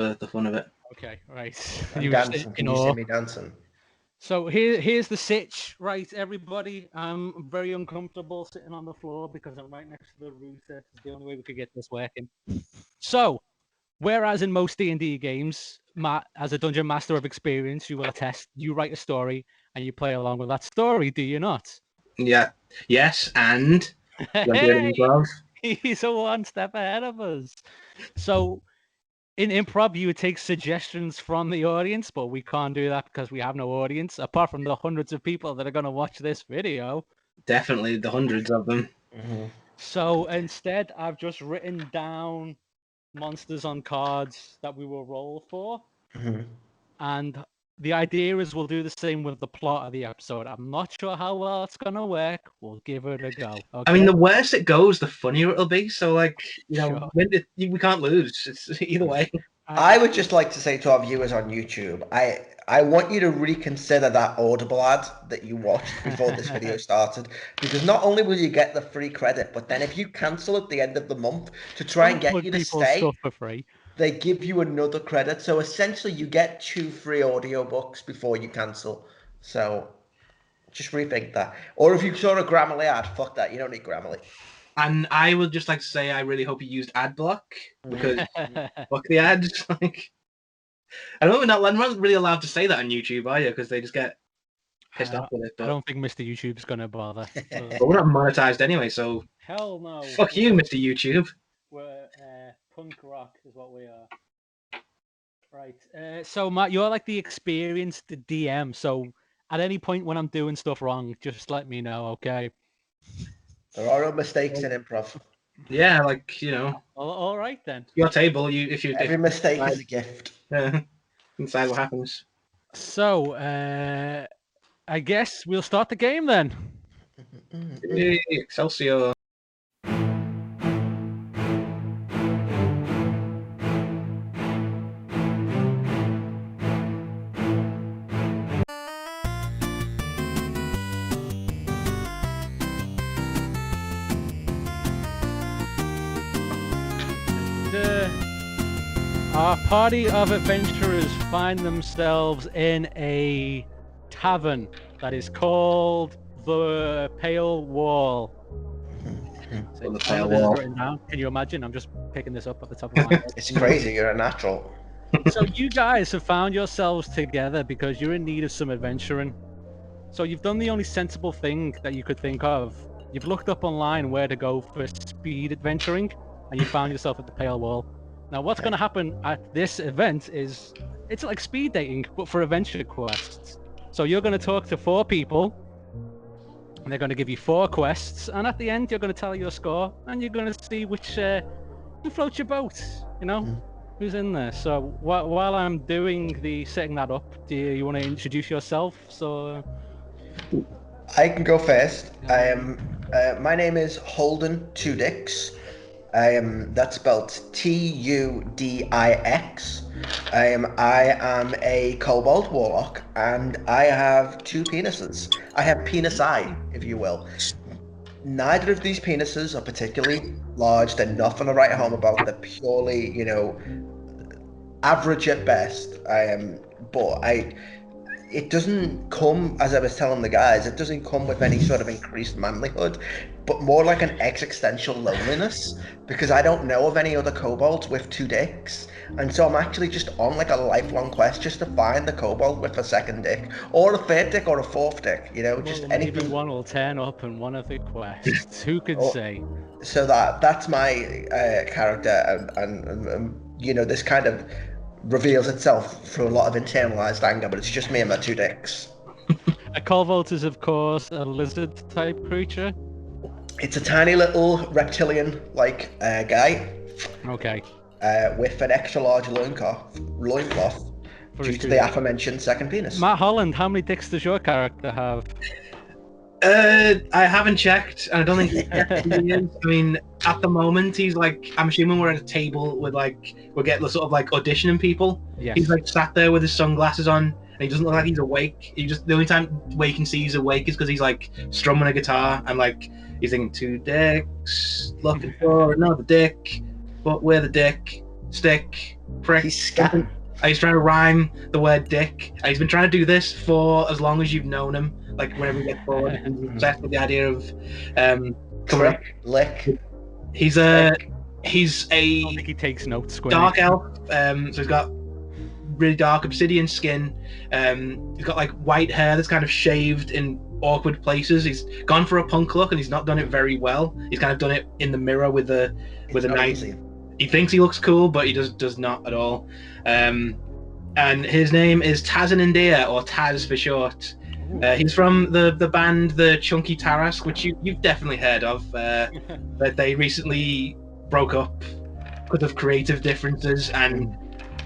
the fun of it. Okay, right. I'm You were dancing. Can you see me dancing? So here's the sitch, right, everybody. I'm very uncomfortable sitting on the floor because I'm right next to the router. It's the only way we could get this working. So, whereas in most D&D games, Matt, as a dungeon master of experience, you will attest, you write a story and you play along with that story, do you not? Yeah. Yes, and Hey, he's a one step ahead of us. So, in improv, you would take suggestions from the audience, but we can't do that because we have no audience, apart from the hundreds of people that are going to watch this video. Definitely the hundreds of them. Mm-hmm. So instead, I've just written down monsters on cards that we will roll for. Mm-hmm. And the idea is we'll do the same with the plot of the episode. I'm not sure how well it's going to work. We'll give it a go. Okay? I mean, the worse it goes, the funnier it'll be. So, like, Sure. we can't lose. It's either way. I would just like to say to our viewers on YouTube, I want you to reconsider that Audible ad that you watched before this video started, because not only will you get the free credit, but then if you cancel at the end of the month to try and get you to stay, stuff for free. They give you another credit. So essentially you get 2 free audiobooks before you cancel. So just rethink that. Or if you saw a Grammarly ad, fuck that. You don't need Grammarly. And I would just like to say I really hope you used ad block, because fuck the ads. Like, I don't know, we're not really allowed to say that on YouTube, are you? Because they just get pissed off with it. But... I don't think Mr. YouTube's going to bother. But we're not monetized anyway, so... Hell no. Fuck you, Mr. YouTube. We're punk rock is what we are. Right. So, Matt, you're like the experienced DM. So, at any point when I'm doing stuff wrong, just let me know, okay? There are no mistakes in improv. Yeah, like, you know. All right, then. Your table, every mistake is a gift. Inside what happens. So, I guess we'll start the game then. Hey, Excelsior. Our party of adventurers find themselves in a tavern that is called the Pale Wall. The Pale Wall. Can you imagine? I'm just picking this up at the top of my head. It's crazy. You're a natural. So you guys have found yourselves together because you're in need of some adventuring. So you've done the only sensible thing that you could think of. You've looked up online where to go for speed adventuring, and you found yourself at the Pale Wall. Now, what's going to happen at this event is it's like speed dating, but for adventure quests. So you're going to talk to 4 people, and they're going to give you 4 quests, and at the end, you're going to tell your score, and you're going to see which who floats your boat. You know, who's in there. So while I'm doing the setting that up, do you want to introduce yourself? So I can go first. I am. My name is Holden Two Dicks. That's spelled Tudix. I am a kobold warlock, and I have 2 penises. I have penis eye, if you will. Neither of these penises are particularly large. They're nothing to write home about. They're purely, average at best. It doesn't come, as I was telling the guys, it doesn't come with any sort of increased manlyhood, but more like an existential loneliness, because I don't know of any other kobolds with 2 dicks, and so I'm actually just on like a lifelong quest just to find the kobold with a 2nd dick, or a 3rd dick, or a 4th dick, just anything. Maybe one will turn up in one of the quests. Who could say? So that's my character, and this kind of reveals itself through a lot of internalized anger, but it's just me and my 2 dicks. A kobold is, of course, a lizard-type creature. It's a tiny little reptilian-like guy. Okay. With an extra large loincloth due to the aforementioned 2nd penis. Matt Holland, how many dicks does your character have? I haven't checked, and I don't think he is. I mean, at the moment, he's like, I'm assuming we're at a table with we're getting sort of like auditioning people. Yes. He's like sat there with his sunglasses on, and he doesn't look like he's awake. The only time we can see he's awake is because he's like strumming a guitar, and like he's thinking 2 dicks, looking for another dick, but we're the dick. stick, prick. He's scatting. He's trying to rhyme the word dick. He's been trying to do this for as long as you've known him. Like whenever he gets bored, he's obsessed with the idea of Prick, lick. He's a I think he takes notes. dark elf. So he's got really dark obsidian skin. He's got like white hair that's kind of shaved in awkward places. He's gone for a punk look, and he's not done it very well. He's kind of done it in the mirror with a knife. He thinks he looks cool, but he does not at all. And his name is Tazanindia, or Taz for short. He's from the band the Chunky Tarask, which you've definitely heard of. That they recently broke up because of creative differences, and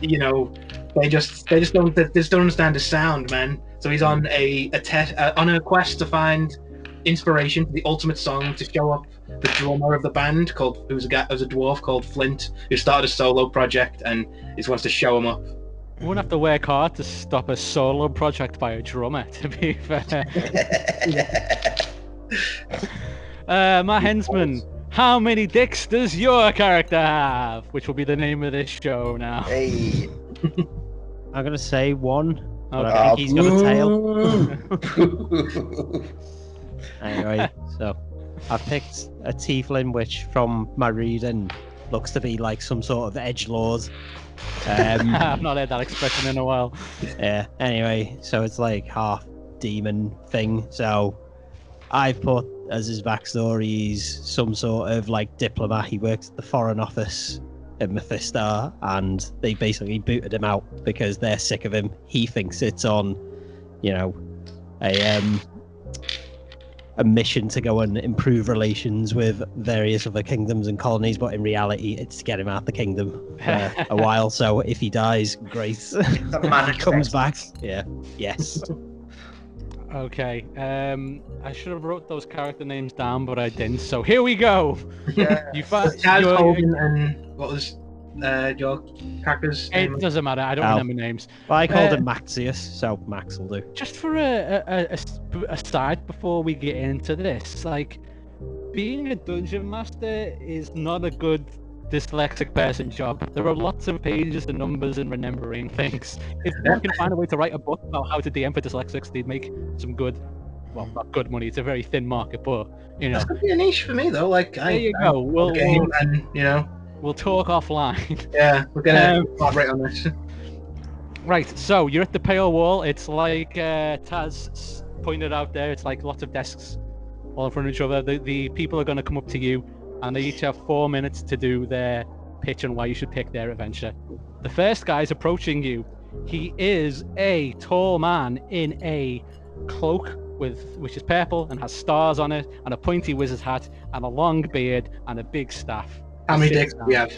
they just don't understand the sound, man. So he's on on a quest to find inspiration for the ultimate song to show up the drummer of the band, who's a dwarf called Flint, who started a solo project, and he just wants to show him up. We wouldn't have to work hard to stop a solo project by a drummer, to be fair. My hensman, how many dicks does your character have? Which will be the name of this show now. Hey. I'm going to say 1, but Okay. I think he's got a tail. Anyway, so I picked a tiefling, which from my reading looks to be like some sort of edgelord. I've not heard that expression in a while. Yeah, anyway, so it's like half demon thing. So I've put as his backstory, he's some sort of like diplomat. He works at the Foreign Office in Mephisto, and they basically booted him out because they're sick of him. He thinks it's on, a mission to go and improve relations with various other kingdoms and colonies, but in reality, it's to get him out the kingdom for a while. So if he dies, great. The man He comes back. Yeah. Yes. Okay. I should have wrote those character names down, but I didn't. So here we go. Yeah. Taz, Holden, and what was your character's name? It doesn't matter. I don't remember names. Well, I called him Maxius, so Max will do. Just for a side before we get into this, like, being a dungeon master is not a good dyslexic person's job. There are lots of pages and numbers and remembering things. If you can find a way to write a book about how to DM for dyslexics, they'd make some good, well, not good money. It's a very thin market, but That's gonna be a niche for me though. Like, there you go. We'll talk offline. Yeah, we're gonna collaborate on this. Right, so you're at the pale wall. It's like Taz pointed out there. It's like lots of desks all in front of each other. The people are going to come up to you, and they each have 4 minutes to do their pitch on why you should pick their adventure. The first guy's approaching you. He is a tall man in a cloak which is purple and has stars on it, and a pointy wizard's hat, and a long beard, and a big staff. How many dicks do we have?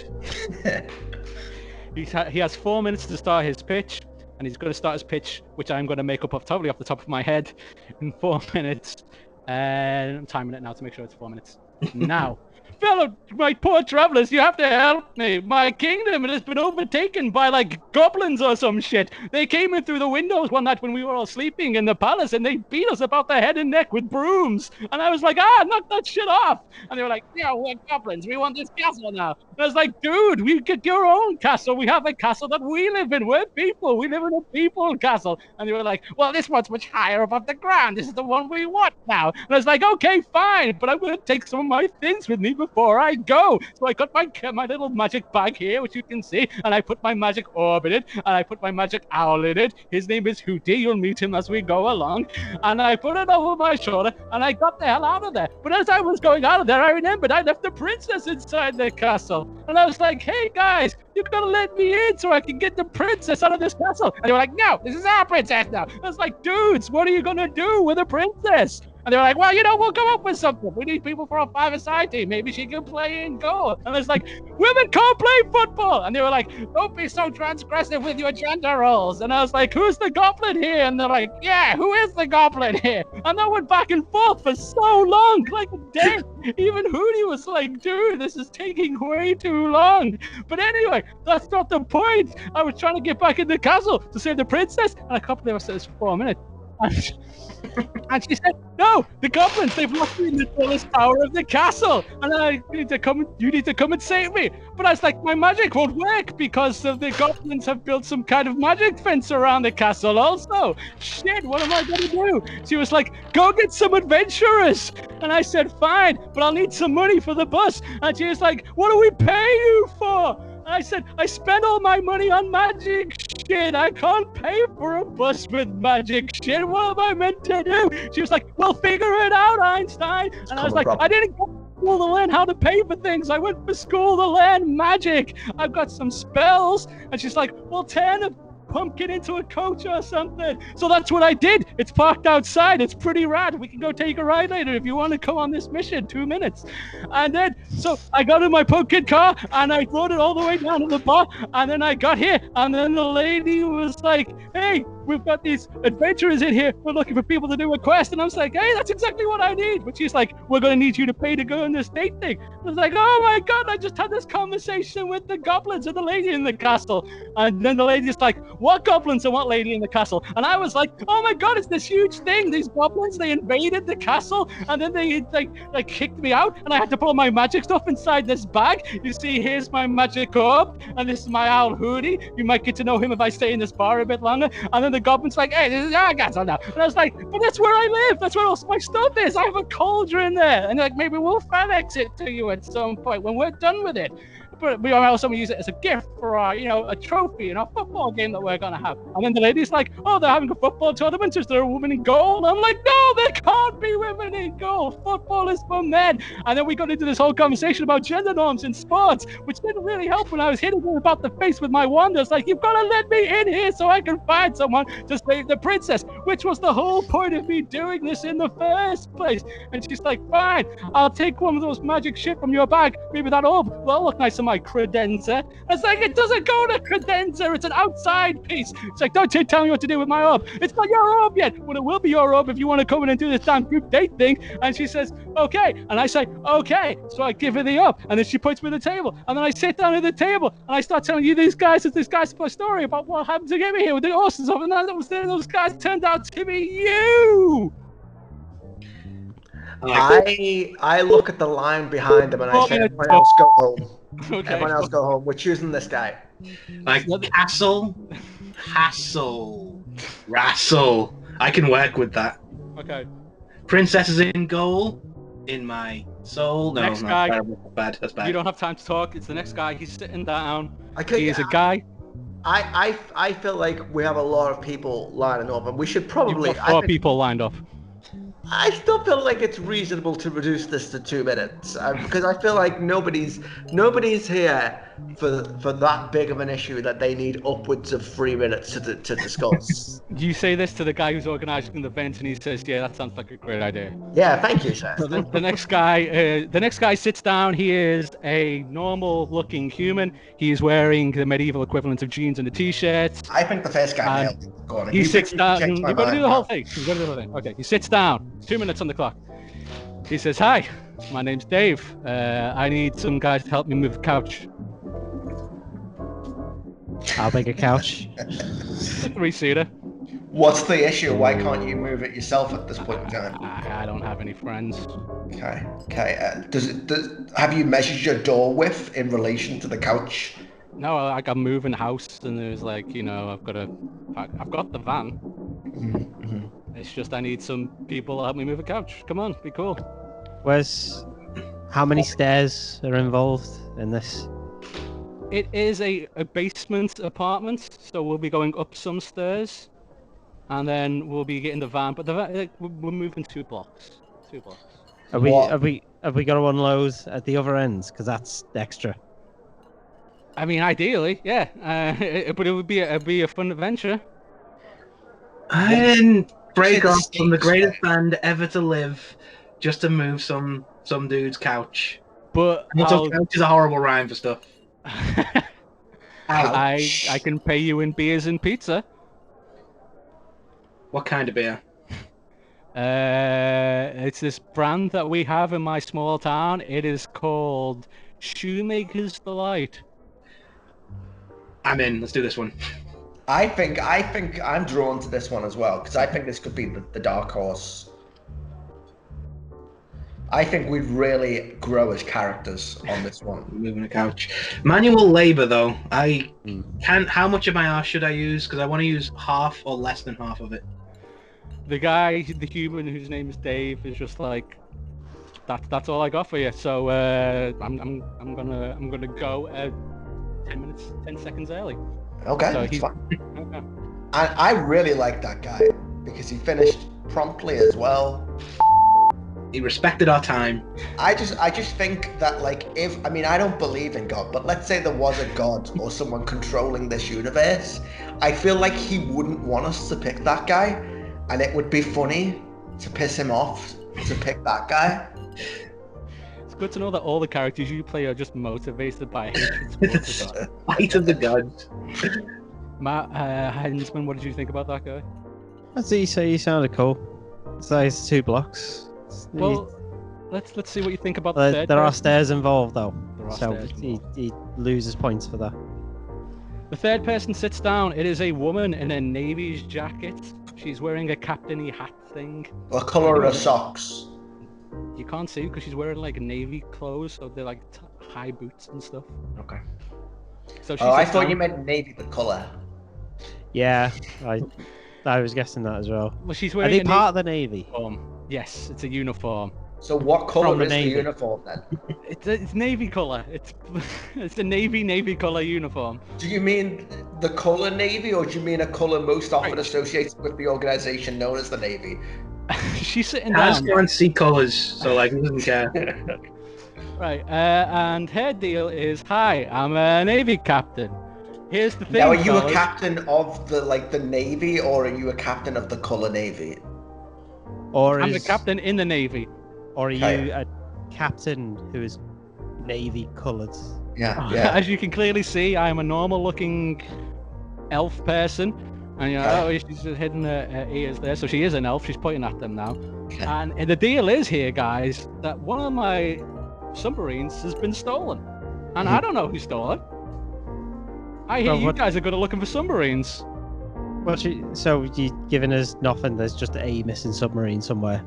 He has 4 minutes to start his pitch, and he's going to start his pitch, which I'm going to make up totally off the top of my head, in 4 minutes. And I'm timing it now to make sure it's 4 minutes. Now, fellow, my poor travelers, you have to help me. My kingdom has been overtaken by, like, goblins or some shit. They came in through the windows one night when we were all sleeping in the palace, and they beat us about the head and neck with brooms. And I was like, knock that shit off. And they were like, yeah, we're goblins. We want this castle now. And I was like, dude, we get your own castle. We have a castle that we live in. We're people. We live in a people castle. And they were like, well, this one's much higher above the ground. This is the one we want now. And I was like, okay, fine, but I'm going to take some of my things with me before I go. So I got my little magic bag here, which you can see, and I put my magic orb in it, and I put my magic owl in it. His name is Hootie. You'll meet him as we go along. And I put it over my shoulder, and I got the hell out of there. But as I was going out of there, I remembered I left the princess inside the castle. And I was like, hey, guys, you gotta let me in so I can get the princess out of this castle. And they were like, no, this is our princess now. I was like, dudes, what are you gonna do with a princess? And they were like, well, we'll come up with something. We need people for a five-a-side team. Maybe she can play in goal. And I was like, women can't play football. And they were like, don't be so transgressive with your gender roles. And I was like, who's the goblin here? And they're like, yeah, who is the goblin here? And I went back and forth for so long, like a day. Even Hootie was like, dude, this is taking way too long. But anyway, that's not the point. I was trying to get back in the castle to save the princess. And I can't believe I said this for 4 minutes. And she said, "No, the goblins, they've locked me in the tallest tower of the castle, and you need to come and save me." But I was like, my magic won't work because of the goblins have built some kind of magic fence around the castle also. Shit, what am I gonna do? She was like, "Go get some adventurers." And I said, "Fine, but I'll need some money for the bus." And she was like, "What do we pay you for?" And I said, "I spent all my money on magic shit. I can't pay for a bus with magic shit. What am I meant to do?" She was like, "Well, figure it out, Einstein." And I was like, "I didn't go to school to learn how to pay for things. I went to school to learn magic. I've got some spells." And she's like, "Well, turn a pumpkin into a coach or something." So that's what I did. It's parked outside. It's pretty rad. We can go take a ride later if you want to come on this mission. 2 minutes. And then, so I got in my pumpkin car and I rode it all the way down to the bar. And then I got here and then the lady was like, "Hey, we've got these adventurers in here. We're looking for people to do a quest." And I was like, "Hey, that's exactly what I need." But she's like, "We're going to need you to pay to go on this date thing." I was like, "Oh my God, I just had this conversation with the goblins and the lady in the castle." And then the lady's like, "What goblins and what lady in the castle?" And I was like, "Oh my God, it's this huge thing. These goblins, they invaded the castle and then they like kicked me out and I had to put all my magic stuff inside this bag. You see, here's my magic orb and this is my owl hoodie. You might get to know him if I stay in this bar a bit longer." And then the goblin's like, "Hey, this is our castle now." And I was like, "But that's where I live. That's where all my stuff is. I have a cauldron there." And they're like, "Maybe we'll FedEx it to you at some point when we're done with it. But we also use it as a gift for our, a trophy in our football game that we're gonna have." And then the lady's like, "Oh, they're having a football tournament. Is there a woman in goal?" I'm like, "No, there can't be women in goal. Football is for men." And then we got into this whole conversation about gender norms in sports, which didn't really help when I was hitting her about the face with my wand. It's like, "You've got to let me in here so I can find someone to save the princess," which was the whole point of me doing this in the first place. And she's like, "Fine, I'll take one of those magic shit from your bag. Maybe that orb will look nice on my credenza." It's like, it doesn't go to credenza. It's an outside piece. It's like, "Don't tell me what to do with my orb. It's not your orb yet." "Well, it will be your orb if you want to come in and do this damn group date thing." And she says, "Okay." And I say, "Okay." So I give her the orb. And then she puts me at the table. And then I sit down at the table. And I start telling you this guy's story about what happened to get me here with the horses. And then those guys turned out to be you. I look at the line behind them and I say, "Everyone else go home." Okay. Everyone else go home. We're choosing this guy. Like castle, hassle, wrestle. I can work with that. Okay. Princess is in goal. In my soul. No, Next no, guy. terrible. Bad. That's bad. You don't have time to talk. It's the next guy. He's sitting down. He is a guy. I feel like we have a lot of people lining up, and we should probably. You've got 4 people lined up. I still feel like it's reasonable to reduce this to 2 minutes because I feel like nobody's here for that big of an issue that they need upwards of 3 minutes to discuss. You say this to the guy who's organising the event, and he says, "Yeah, that sounds like a great idea." Yeah, thank you, sir. So the next guy sits down. He is a normal-looking human. He is wearing the medieval equivalent of jeans and a t-shirt. I think the first guy nailed it. Go on. He sits down. You've got to do the whole thing. You've got to do the whole thing. Okay, he sits down. 2 minutes on the clock. He says, "Hi, my name's Dave. I need some guys to help me move the couch." I'll make a couch. A 3-seater. What's the issue? Why can't you move it yourself at this point in time? I don't have any friends. Okay. Have you measured your door width in relation to the couch? No, like I'm moving house, and there's like, I've got the van. Mm-hmm. It's just I need some people to help me move a couch. Come on, be cool. How many stairs are involved in this? It is a basement apartment, so we'll be going up some stairs, and then we'll be getting the van. But we're moving 2 blocks. 2 blocks. Have we got to unload at the other ends? Because that's extra. I mean, ideally, yeah. But it would be a fun adventure. I didn't break off from the greatest band ever to live just to move some dude's couch. But couch is a horrible rhyme for stuff. I can pay you in beers and pizza. What kind of beer? It's this brand that we have in my small town. It is called Shoemaker's Delight. I'm in. Let's do this one. I think I'm drawn to this one as well because I think this could be the dark horse. I think we'd really grow as characters on this one. Moving a couch. Manual labor, though. I can't. How much of my arse should I use? Because I want to use half or less than half of it. The guy, the human whose name is Dave, is just like, that's all I got for you. So I'm gonna go 10 seconds early. Okay, So that's fine. Okay. I really like that guy because he finished promptly as well. He respected our time. I just think that, like, I don't believe in God, but let's say there was a God or someone controlling this universe, I feel like he wouldn't want us to pick that guy, and it would be funny to piss him off to pick that guy. It's good to know that all the characters you play are just motivated by hatred towards the god. Fight of the gods. Matt Hensman, what did you think about that guy? I'd say he sounded cool. So it's 2 blocks. Well, let's see what you think about the third there are person. stairs involved though, There are so stairs he loses points for that. The third person sits down. It is a woman in a navy's jacket. She's wearing a captainy hat thing. What colour are her socks? You can't see because she's wearing like navy clothes, so they're like high boots and stuff. Okay. So she I sits thought down. you meant navy the colour. Yeah, I was guessing that as well. Well, she's Are wearing they a part of the navy? uniform. Yes, it's a uniform. So what colour From the is the navy. uniform then? It's navy color. It's the navy color uniform. Do you mean the colour navy, or do you mean a colour most often Right. associated with the organisation known as the navy? She's sitting Has down. can't see colours, so like he doesn't care. Right, and her deal is, hi, I'm a navy captain. Here's the thing. Now, are you a fellas. captain of the navy, or are you a captain of the colour navy? Or I'm the is, captain in the navy. Or are Okay. you a captain who is navy coloured? Yeah, yeah. As you can clearly see, I am a normal-looking elf person, and you know, Okay. oh, she's just hidden her ears there, so she is an elf. She's pointing at them now. Okay. And the deal is here, guys, that one of my submarines has been stolen, and I don't know who stole it. I hear Well, you what- guys are good at looking for submarines. Well, so you're giving us nothing. There's just a missing submarine somewhere.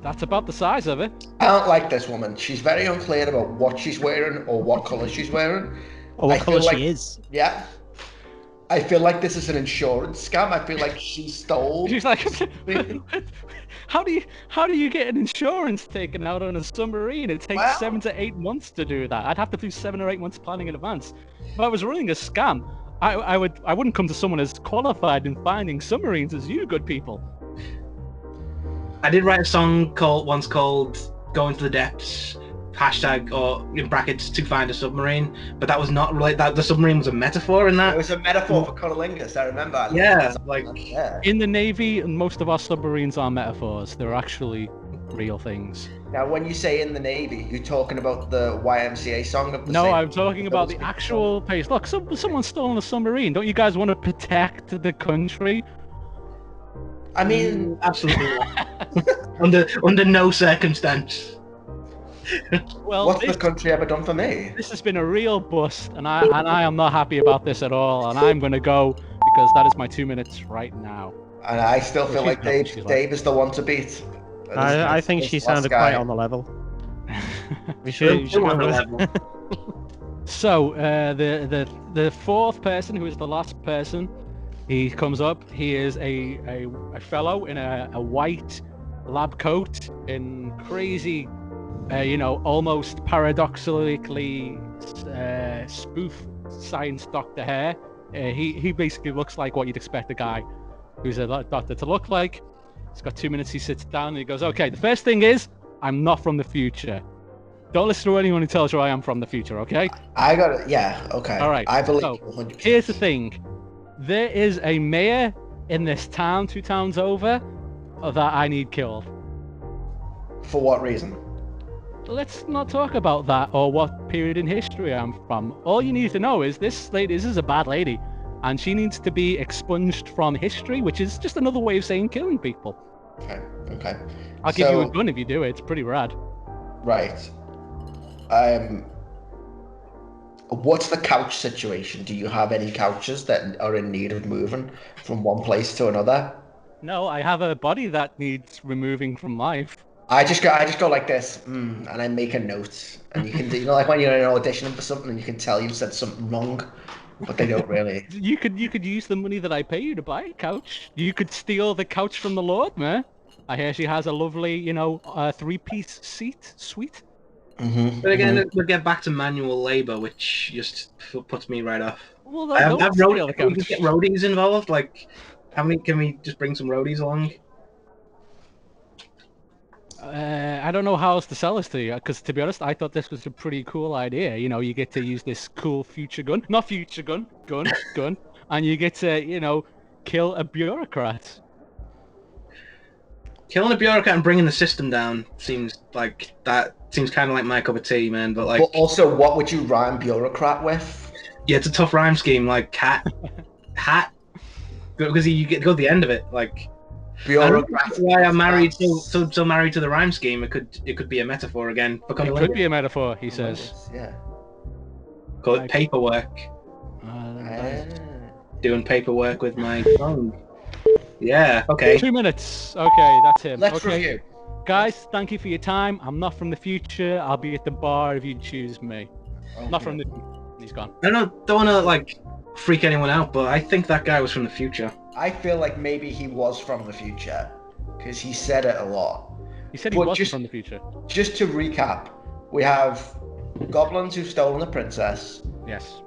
That's about the size of it. I don't like this woman. She's very unclear about what she's wearing or what colour she's wearing. Or what I colour feel she like- is. Yeah. I feel like this is an insurance scam. I feel like she stole. She's like, how do you get an insurance taken out on a submarine? It takes Well- 7 to 8 months to do that. I'd have to do 7 or 8 months planning in advance. If I was running a scam, I wouldn't come to someone as qualified in finding submarines as you, good people. I did write a song once called "Go Into the Depths," hashtag or in brackets to find a submarine, but that was not related. That the submarine was a metaphor in It that. was a metaphor for cunnilingus. I remember. I Yeah, looked like at that. Yeah. In the Navy, most of our submarines are metaphors. They're actually real things. Now, when you say in the navy, you're talking about the YMCA song of the No, same- I'm talking about the actual place. Look, someone's stolen a submarine. Don't you guys want to protect the country? I mean, Absolutely not. under no circumstance. Well, what's this, the country ever done for me? this has been a real bust, and I am not happy about this at all. And I'm gonna go because that is my 2 minutes right now. And I still feel She's like not- she's Dave is the one to beat. I think she sounded quite on the level. We should Still on go the with- level. So the fourth person, who is the last person, he comes up. He is a fellow in a white lab coat in crazy, almost paradoxically spoof science doctor hair. He basically looks like what you'd expect a guy who's a doctor to look like. He's got 2 minutes. He sits down and he goes, "Okay, the first thing is I'm not from the future. Don't listen to anyone who tells you I am from the future, okay?" I got it. Yeah. Okay. All right, I believe so, you 100%. Here's the thing. There is a mayor in this town, 2 towns over, that I need killed. For what reason? Let's not talk about that or what period in history I'm from. All you need to know is this is a bad lady, and she needs to be expunged from history, which is just another way of saying killing people. Okay. Okay. I'll give you a So- gun if you do it. It's pretty rad. Right. What's the couch situation? Do you have any couches that are in need of moving from one place to another? No, I have a body that needs removing from life. I just go like this, and I make a note, and you can, like when you're in an audition for something, and you can tell you've said something wrong, but they don't really. You could use the money that I pay you to buy a couch. You could steal the couch from the Lord, man. I hear she has a lovely, 3-piece suite. But again, we'll get back to manual labor, which just puts me right off. Well, I've don't steal the can we couch. just get roadies involved? Like, how many can we just bring some roadies along? I don't know how else to sell this to you, because to be honest, I thought this was a pretty cool idea. You get to use this cool not future gun, and you get to, kill a bureaucrat. Killing a bureaucrat and bringing the system down seems kind of like my cup of tea, man. But like, But also, what would you rhyme bureaucrat with? yeah, it's a tough rhyme scheme. Like hat, because you get to go to the end of it. Like, Bureaucrat. why I'm married so married to the rhyme scheme. It could be a metaphor again. It could be a metaphor, he says. Yeah. Call it paperwork. Doing paperwork with my tongue. Yeah. Okay. 2 minutes. Okay, that's him. Let's okay. review. Guys, thank you for your time. I'm not from the future. I'll be at the bar if you choose me. Not from the... He's gone. I don't want to like freak anyone out, but I think that guy was from the future. I feel like maybe he was from the future, because he said it a lot. He said he wasn't from the future. Just to recap, we have goblins who've stolen a princess. Yes.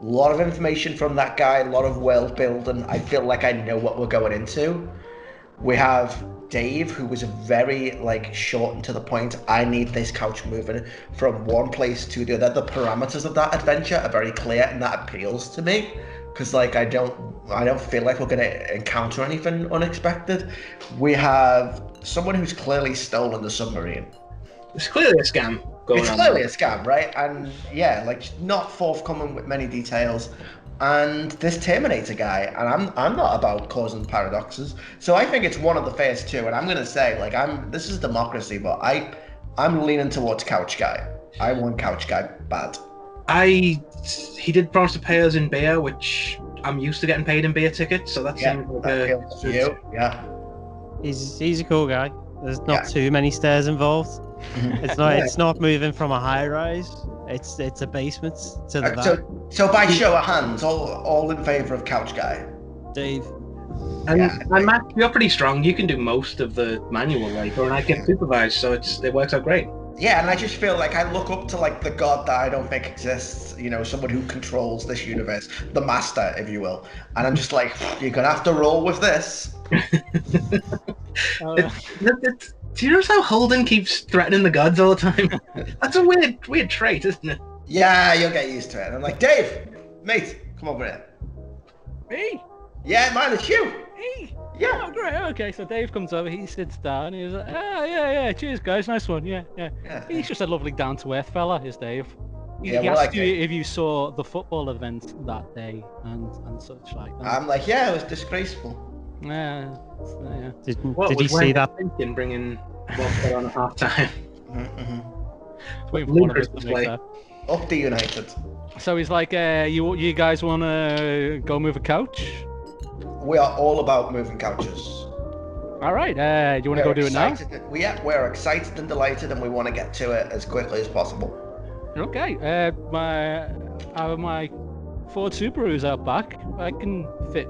A lot of information from that guy, a lot of world building. I feel like I know what we're going into. We have Dave, who was very short and to the point. I need this couch moving from one place to the other. The parameters of that adventure are very clear, and that appeals to me, because I don't feel like we're going to encounter anything unexpected. We have someone who's clearly stolen the submarine. It's clearly a scam going on. It's clearly a scam, right? And yeah, not forthcoming with many details. And this Terminator guy, and I'm not about causing paradoxes, so I think it's one of the first two. And I'm gonna say, this is democracy, but I'm leaning towards couch guy. I want couch guy bad. He did promise to pay us in beer, which I'm used to getting paid in beer tickets, so that seems like feels you. Yeah. He's a cool guy. There's not too many stairs involved. It's not moving from a high rise. It's a basement to the back. So by show of hands, all in favour of couch guy. Dave. And Matt, you're pretty strong. You can do most of the manual labor, and I get supervised, so it works out great. Yeah, and I just feel like I look up to the god that I don't think exists, someone who controls this universe, the master, if you will. And I'm just like, you're gonna have to roll with this. Do you notice how Holden keeps threatening the gods all the time? That's a weird trait, isn't it? Yeah, you'll get used to it. And I'm like, Dave, mate, come over here. Me? Yeah, man, it's you. Me? Yeah. Oh, great. Okay, so Dave comes over, he sits down, he's like, yeah, cheers, guys, nice one, yeah. He's just a lovely down-to-earth fella, is Dave. He asked you if you saw the football event that day and such like that. I'm like, yeah, it was disgraceful. Yeah. Did he see that? Thinking bringing Watford on at half time. Wait for one of us to make that. Up the United. So he's like, you guys want to go move a couch? We are all about moving couches. All right. Do you want to go do it now? We're excited and delighted, and we want to get to it as quickly as possible. Okay. My Ford Subaru's out back. I can fit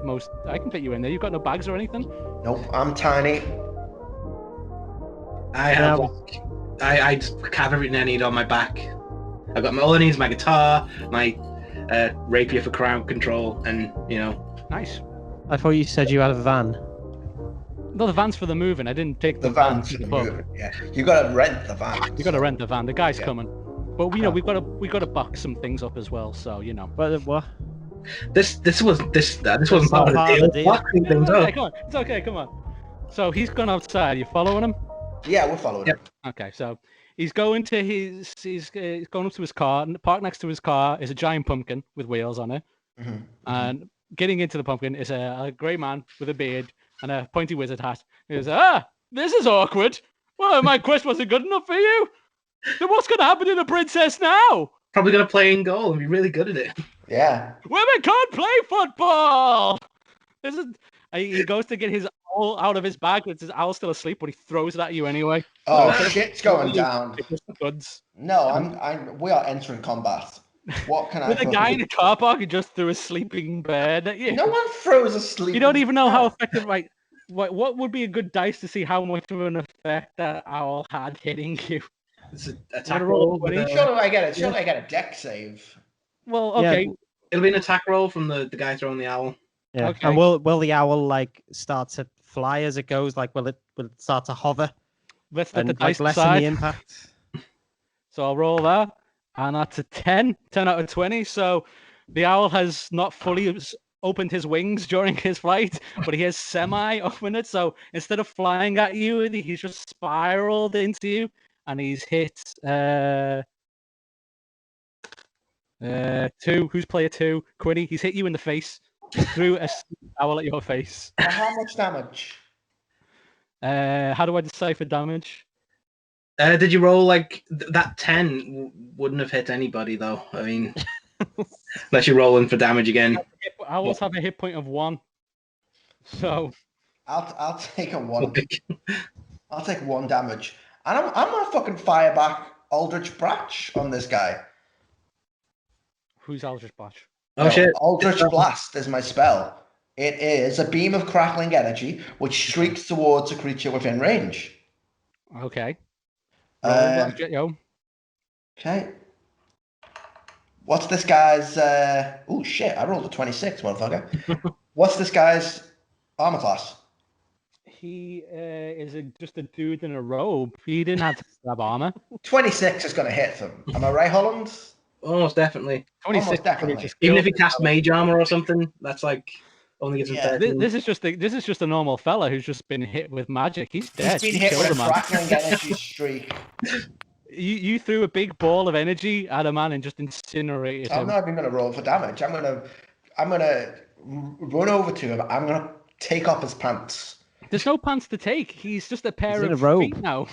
you in there. You've got no bags or anything? Nope, I'm tiny. I just have everything I need on my back. I've got all I need is my guitar, my rapier for crowd control, and Nice. I thought you said you had a van. No, the van's for the moving. I didn't take the van to for the the pub. moving. Yeah, you got to rent the van. You got to rent the van. The guy's coming. But we've got to box some things up as well. So What? This wasn't part of the deal. Boxing things up. Come on. It's okay. Come on. So he's gone outside. You following him? Yeah, we're following him. Okay, so he's going to he's going up to his car. And parked next to his car is a giant pumpkin with wheels on it. And getting into the pumpkin is a grey man with a beard and a pointy wizard hat. He goes, this is awkward. Well, my quest wasn't good enough for you. Then what's going to happen to the princess now? Probably gonna play in goal and be really good at it. Yeah. Women can't play football. This is. He goes to get his owl out of his bag. It's his owl still asleep, but he throws it at you anyway. Oh, instead of shit's going you, down. it just thuds. No, we are entering combat. What can I With a fucking guy in do? the car park who just threw a sleeping bird at you. No one throws a sleeping You don't even know how bird. effective. Like, what would be a good dice to see how much of an effect that owl had hitting you? It's an attack Wanna roll roll. With a, Surely I get a deck save. Well, Yeah. okay. it'll be an attack roll from the guy throwing the owl. Yeah. Okay. And will the owl like start to fly as it goes? Like will it start to hover Let's let and the like dice lessen the decide. impact? So I'll roll that, and that's a 10 out of 20. So the owl has not fully opened his wings during his flight, but he has semi-opened it. So instead of flying at you, he's just spiraled into you, and he's hit 2. Who's player 2? Quinny. He's hit you in the face. He threw a owl at your face. How much damage? How do I decipher damage? Did you roll like that 10 wouldn't have hit anybody though? I mean, unless you're rolling for damage again. Owls have a hit point of 1. So I'll take a 1. I'll take 1 damage. And I'm gonna fucking fire back Aldrich Bratch on this guy. who's Aldrich Botch? Oh No, shit! Aldrich Blast is my spell. It is a beam of crackling energy which streaks towards a creature within range. Okay. Roll that, yo. Okay. What's this guy's? Oh shit! I rolled a 26, motherfucker. What's this guy's armor class? He is just a dude in a robe. He didn't have to have armor. 26 is going to hit them. Am I right, Holland? Almost definitely. 26 Almost definitely. just Even killed if he him. cast mage armor or something, that's like only gives him Yeah. 13. This is just a normal fella who's just been hit with magic. He's dead. He's been You hit killed with a man. crackling energy streak. You threw a big ball of energy at a man and just incinerated I'm him. not even going to roll for damage. I'm gonna run over to him. I'm going to take off his pants. There's no pants to take. He's just a pair in of a robe. feet now.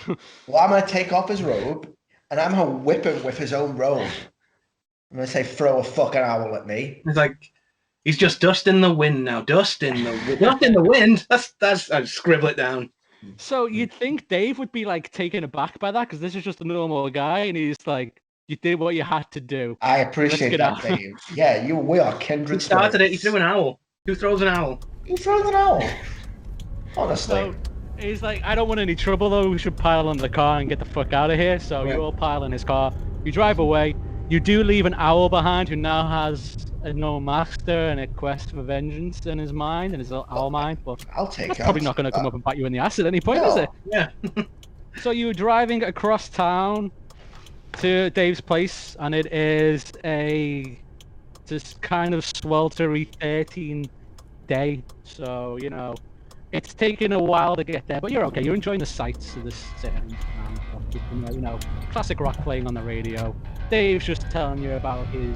Well, I'm going to take off his robe and I'm going to whip him with his own robe. I'm going to say, throw a fucking owl at me. It's like he's just dust in the wind now. Dust in the wind. That's. I scribble it down. So you'd think Dave would be like taken aback by that because this is just a normal guy, and he's like, "You did what you had to do." I appreciate Let's that, get Dave. Yeah, we are kindred Who started it? He spirits. threw an owl. Who throws an owl? He throws an owl. Honestly. So he's like, "I don't want any trouble though. We should pile on the car and get the fuck out of here." So Right. you all pile in his car. You drive away. You do leave an owl behind who now has a no master and a quest for vengeance in his mind, in his owl mind. But I'll take that's it. probably not going to come up and bite you in the ass at any point, is No. it? Yeah. So you were driving across town to Dave's place, and it is a just kind of sweltery 13 day. So you know, it's taken a while to get there, but you're okay. You're enjoying the sights of this city, and you know, classic rock playing on the radio. Dave's just telling you about his.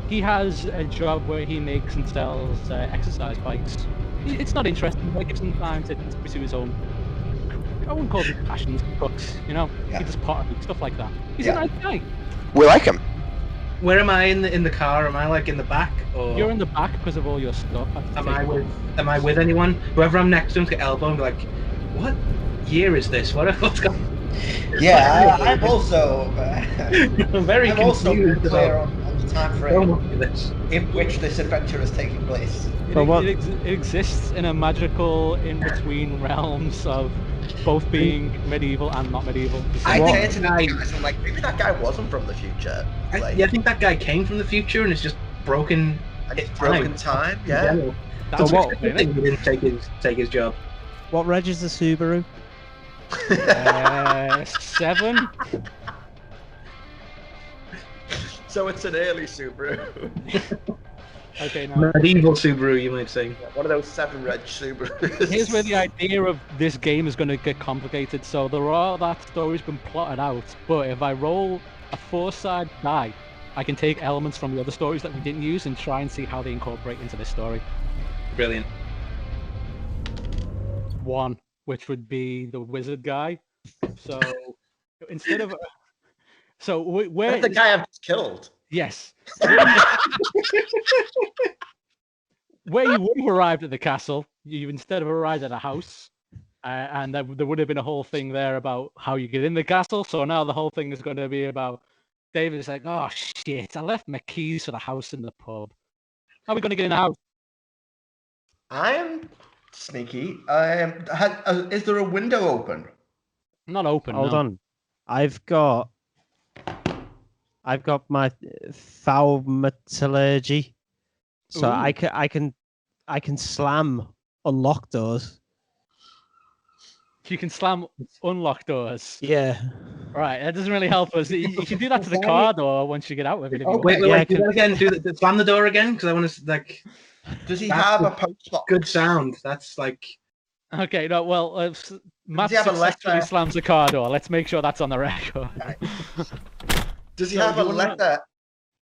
He has a job where he makes and sells exercise bikes. It's not interesting, but it gives him time to pursue his own. I wouldn't call it passions, cooks, you know. Yeah. He does pottery, stuff like that. He's Yeah. a nice guy. We like him. Where am I in the car? Am I like in the back? Or You're in the back because of all your stuff. am I with anyone? Whoever I'm next to him's got elbow and be like, what year is this? What's going on? Yeah, I'm also. I'm very I'm also confused clear about on the time so frame much of this. in which this adventure is taking place. But what- It exists in a magical in-between realms of both being medieval and not medieval. I What turn to the guy- guys. I'm like, maybe that guy wasn't from the future. Like, I think that guy came from the future and it's just broken. and it's time. broken time. in Yeah. general. That's So what- I think he didn't take his job. What reg is the Subaru? 7. So it's an early Subaru. Okay, now Medieval Subaru, you might say. One of those 7 reg Subarus. here's where the idea of this game is going to get complicated. So that story's been plotted out, but if I roll a 4-sided die, I can take elements from the other stories that we didn't use and try and see how they incorporate into this story. Brilliant. 1, which would be the wizard guy. So instead of So where? That's the guy I've just killed. Yes. Where you would have arrived at the castle, you instead have arrived at a house, and there would have been a whole thing there about how you get in the castle. So now the whole thing is going to be about David's like, oh shit, I left my keys for the house in the pub. How are we going to get in the house? I am sneaky. Is there a window open? Not open. Hold no. on. I've got my thaumaturgy, so Ooh. I can slam unlock doors. You can slam unlock doors. Yeah. Right, that doesn't really help us. You can do that to the car door once you get out of it. If you want. Wait, Yeah, do that again. Slam the door again, because I want to like. Does he That's have the a post box? Good sound. That's like. Okay, no, well, Matt he have a successfully letter? slams the car door. Let's make sure that's on the record. Does he So have a you wanna- letter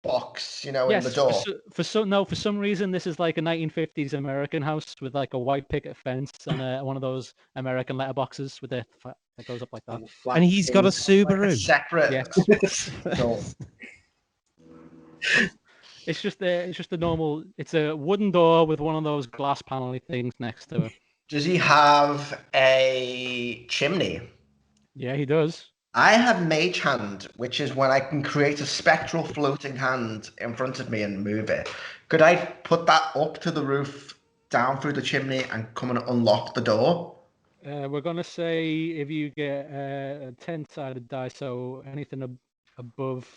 box? In the Yes, door. for some reason this is like a 1950s American house with like a white picket fence and one of those American letterboxes with that goes up like that. And he's got a Like a Subaru. separate Yes. door. It's just a normal. It's a wooden door with one of those glass panel things next to it. Does he have a chimney? Yeah, he does. I have Mage Hand, which is when I can create a spectral floating hand in front of me and move it. Could I put that up to the roof, down through the chimney, and come and unlock the door? We're gonna say if you get a 10-sided die, so anything above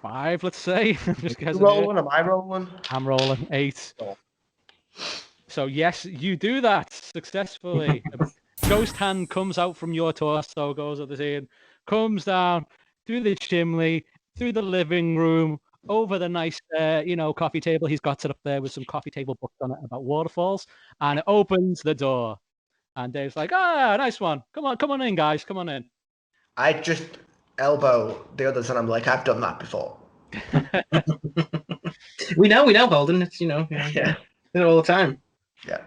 5, let's say. Just You rolling? Am I rolling? I'm rolling 8. Oh. So yes, you do that successfully. A ghost hand comes out from your torso, goes up the side, comes down through the chimney, through the living room, over the nice, coffee table. He's got it up there with some coffee table books on it about waterfalls, and it opens the door. And Dave's like, nice one. Come on in, guys. Come on in. I just elbow the others, and I'm like, I've done that before. We know, Holden. It's Yeah. do it all the time. Yeah.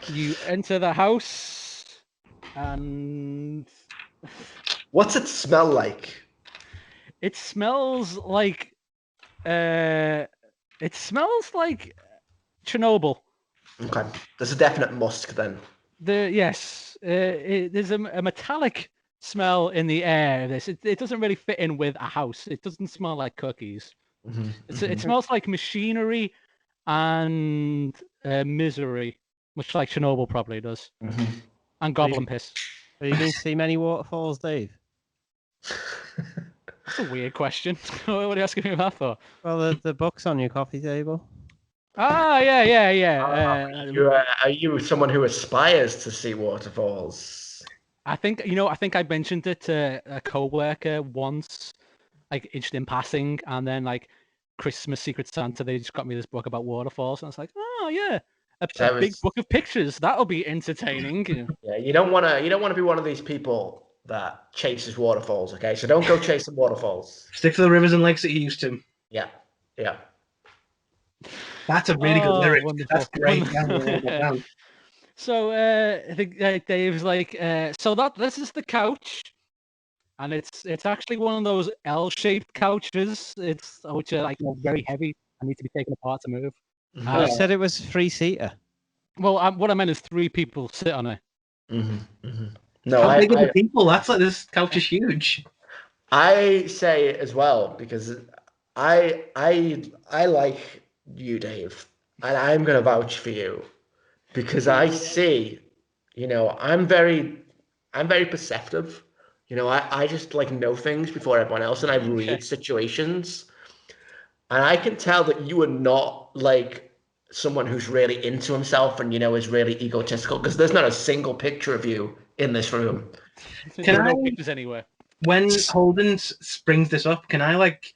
You enter the house, and What's it smell like? it smells like Chernobyl. Okay. There's a definite musk then. There's a metallic smell in the air. It doesn't really fit in with a house. It doesn't smell like cookies. It smells like machinery and misery, much like Chernobyl probably does, and goblin piss. Have you been to see many waterfalls, Dave? That's a weird question. What are you asking me that for? Well, the book's on your coffee table. Yeah. Are you someone who aspires to see waterfalls? I think I mentioned it to a co-worker once, like just in passing, and then like Christmas Secret Santa, they just got me this book about waterfalls, and I was like, oh yeah, a big book of pictures. That'll be entertaining. Yeah, you don't want to be one of these people that chases waterfalls. Okay, so don't go chasing waterfalls. Stick to the rivers and lakes that you used to. Yeah. That's a really good lyric. Wonderful. That's great. Yeah. So I think Dave's like, so this is the couch, and it's actually one of those L-shaped couches. Which are like very heavy and need to be taken apart to move. You said it was 3-seater. Well, what I meant is 3 people sit on it. No, How big are the people? That's like this couch is huge. I say it as well because I like you, Dave, and I'm gonna vouch for you because I see, I'm very perceptive. I just like know things before everyone else, and I read situations, and I can tell that you are not like someone who's really into himself and is really egotistical because there's not a single picture of you in this room. There's no pictures anywhere. When Holden springs this up, can I like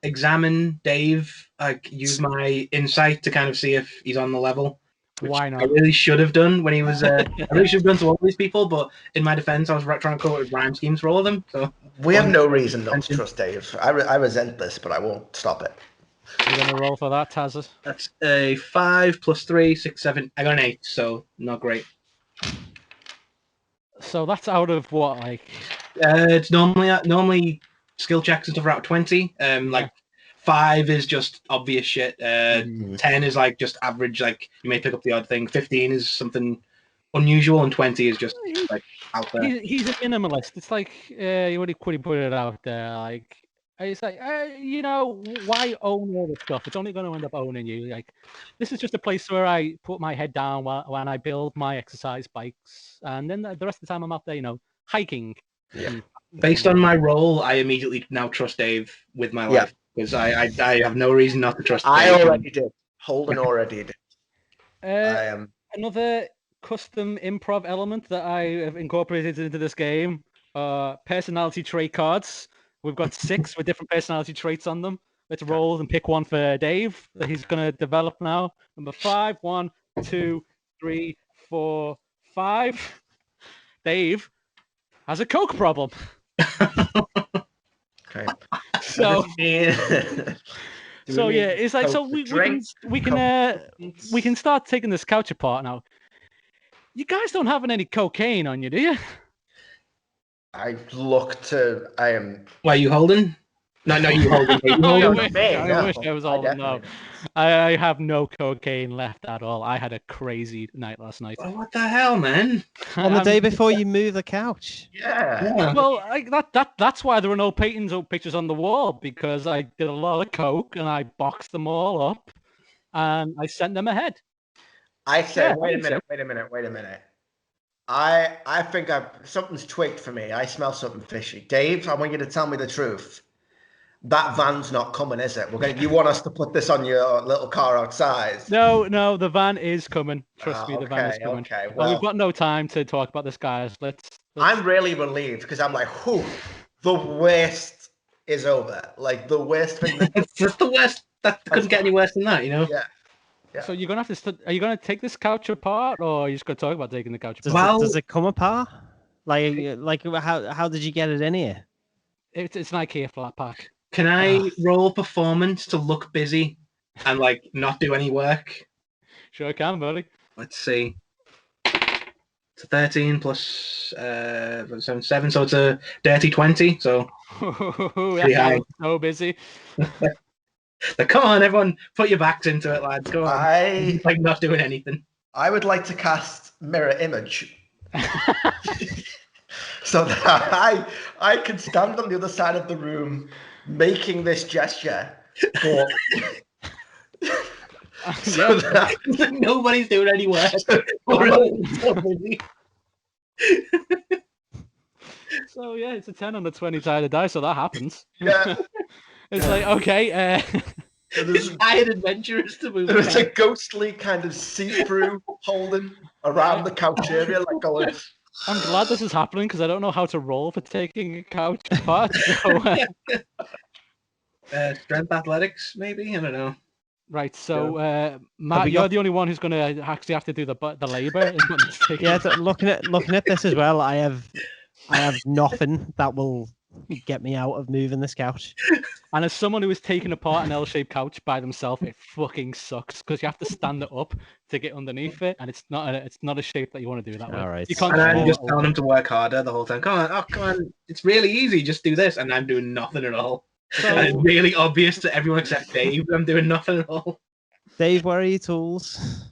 examine Dave, like use my insight to kind of see if he's on the level? Why not? I really should have done when he was. I really should have done to all these people, but in my defense, I was trying to come up with rhyme schemes for all of them. So we have no reason not to trust Dave. I resent this, but I won't stop it. You're gonna roll for that, Taz? That's a 5 + 3, 6, 7. I got an 8, so not great. So that's out of what, like? It's normally skill checks and stuff are out of 20. Like 5 is just obvious shit. 10 is like just average. Like you may pick up the odd thing. 15 is something unusual, and 20 is just like out there. He's a minimalist. It's like you already put it out there. Like it's like you know, why own all this stuff? It's only going to end up owning you. Like this is just a place where I put my head down when I build my exercise bikes, and then the rest of the time I'm out there, you know, hiking. Yeah. Based on my role, I immediately now trust Dave with my life because I have no reason not to trust. I Dave. already did. Holden already did. Another custom improv element that I have incorporated into this game: personality trait cards. We've got 6 with different personality traits on them. Let's roll and pick one for Dave that he's going to develop now. Number 5. 1, 2, 3, 4, 5. Dave has a coke problem. Okay. So it's like we can start taking this couch apart now. You guys don't have any cocaine on you, do you? I look to. I am. Why are you holding? No, you holding. I wish I was holding. No, I have no cocaine left at all. I had a crazy night last night. Oh, what the hell, man? On the day before you move the couch. Yeah. Well, that's why there are no paintings or pictures on the wall, because I did a lot of coke and I boxed them all up and I sent them ahead. I said, wait a minute. I think something's twigged for me. I smell something fishy. Dave, I want you to tell me the truth. That van's not coming, is it? You want us to put this on your little car outside? No, the van is coming. Trust me, the van is coming. Okay, well, we've got no time to talk about this, guys. Let's... I'm really relieved because I'm like, whew, the worst is over. Like the worst thing. It's just the worst. That couldn't get any worse than that, you know? Yeah. So you're gonna have to. Are you gonna take this couch apart, or are you just gonna talk about taking the couch apart? Does it come apart? Like how did you get it in here? It's an IKEA flat pack. Can I roll performance to look busy and like not do any work? Sure can, buddy. Let's see. It's a 13 plus 7, so it's a dirty 20. So so busy. Like, come on, everyone, put your backs into it, lads. Go on. Like not doing anything. I would like to cast mirror image. So that I can stand on the other side of the room making this gesture. So that nobody's doing any work. So yeah, it's a 10 on the 20-sided die, so that happens. Yeah. It's like, okay. Hired adventurers to move. There's a ghostly kind of see-through holding around the couch area, like going. I'm glad this is happening because I don't know how to roll for taking a couch apart. So, strength athletics, maybe? I don't know. Right, so Matt, you're the only one who's going to actually have to do the labor. Yeah, looking at this as well, I have nothing that will get me out of moving this couch. And as someone who is taking apart an L-shaped couch by themselves, it fucking sucks because you have to stand it up to get underneath it, and it's not a shape that you want to do that way. All right. You can't. And I'm just telling them to work harder the whole time. Come on, it's really easy. Just do this, and I'm doing nothing at all. So, and it's really obvious to everyone except Dave that I'm doing nothing at all. Dave, where are your tools?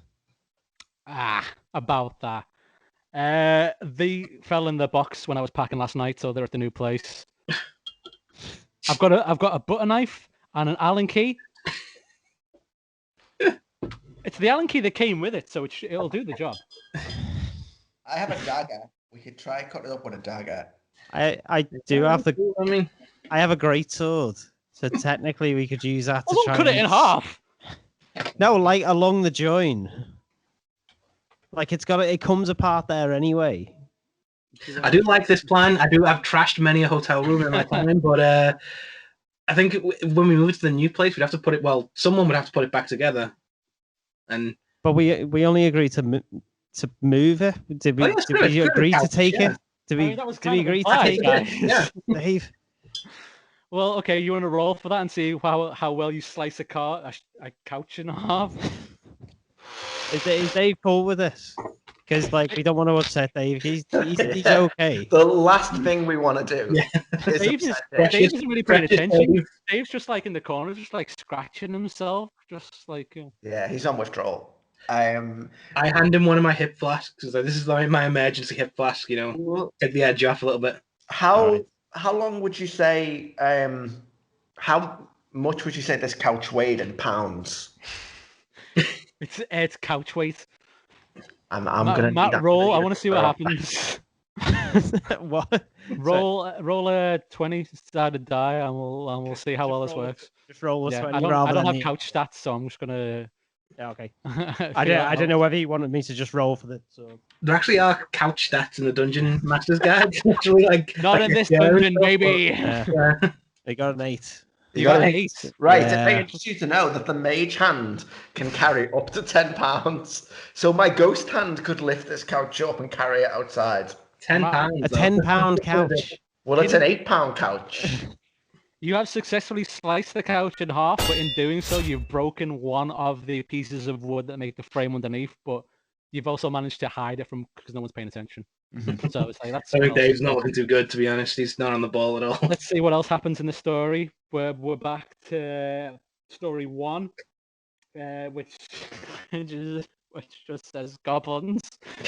About that. They fell in the box when I was packing last night, so they're at the new place. I've got a butter knife and an Allen key. It's the Allen key that came with it, so it'll do the job. I have a dagger. We could try cut it up with a dagger. I do have I have a great sword, so technically we could use that to try. Cut it in half. No, like along the join. Like it comes apart there anyway. I do like this plan. I've trashed many a hotel room in my time, but I think when we move to the new place, we'd have to put it. Well, someone would have to put it back together. But we only agreed to move it. Did we agree to take it? Did we agree to take it? Yeah, Dave. Well, okay. You want to roll for that and see how well you slice a couch in half? Is Dave cool with this? because like we don't want to upset Dave. He's okay. The last thing we want to do is Dave upset Dave. Dave isn't really paying Precious attention. Dave. Dave's just like in the corner, just like scratching himself, just like. Yeah, he's on withdrawal. I hand him one of my hip flasks. Because this is like my emergency hip flask. You know, take the edge off a little bit. How long would you say? How much would you say this couch weighed in pounds? It's couch weight. I'm gonna Matt roll. I want to see what happens. What? Roll a 20-sided die, and we'll see how well this works. Just roll a 20 I rather don't than have couch stats, so I'm just gonna. Yeah, okay. I don't know whether you wanted me to just roll for the. So. There actually are couch stats in the Dungeon Master's Guide. Actually, like not like in this dungeon, baby. Yeah. They got an 8. You got an 8. Right, Yeah. I want you to know that the mage hand can carry up to 10 pounds. So my ghost hand could lift this couch up and carry it outside. £10. A 10-pound couch. Well, it's an 8-pound couch. You have successfully sliced the couch in half, but in doing so, you've broken one of the pieces of wood that make the frame underneath. But you've also managed to hide it from because no one's paying attention. So it's like that's. I think Dave's not looking too good, to be honest. He's not on the ball at all. Let's see what else happens in the story. We're back to story 1, which just says goblins.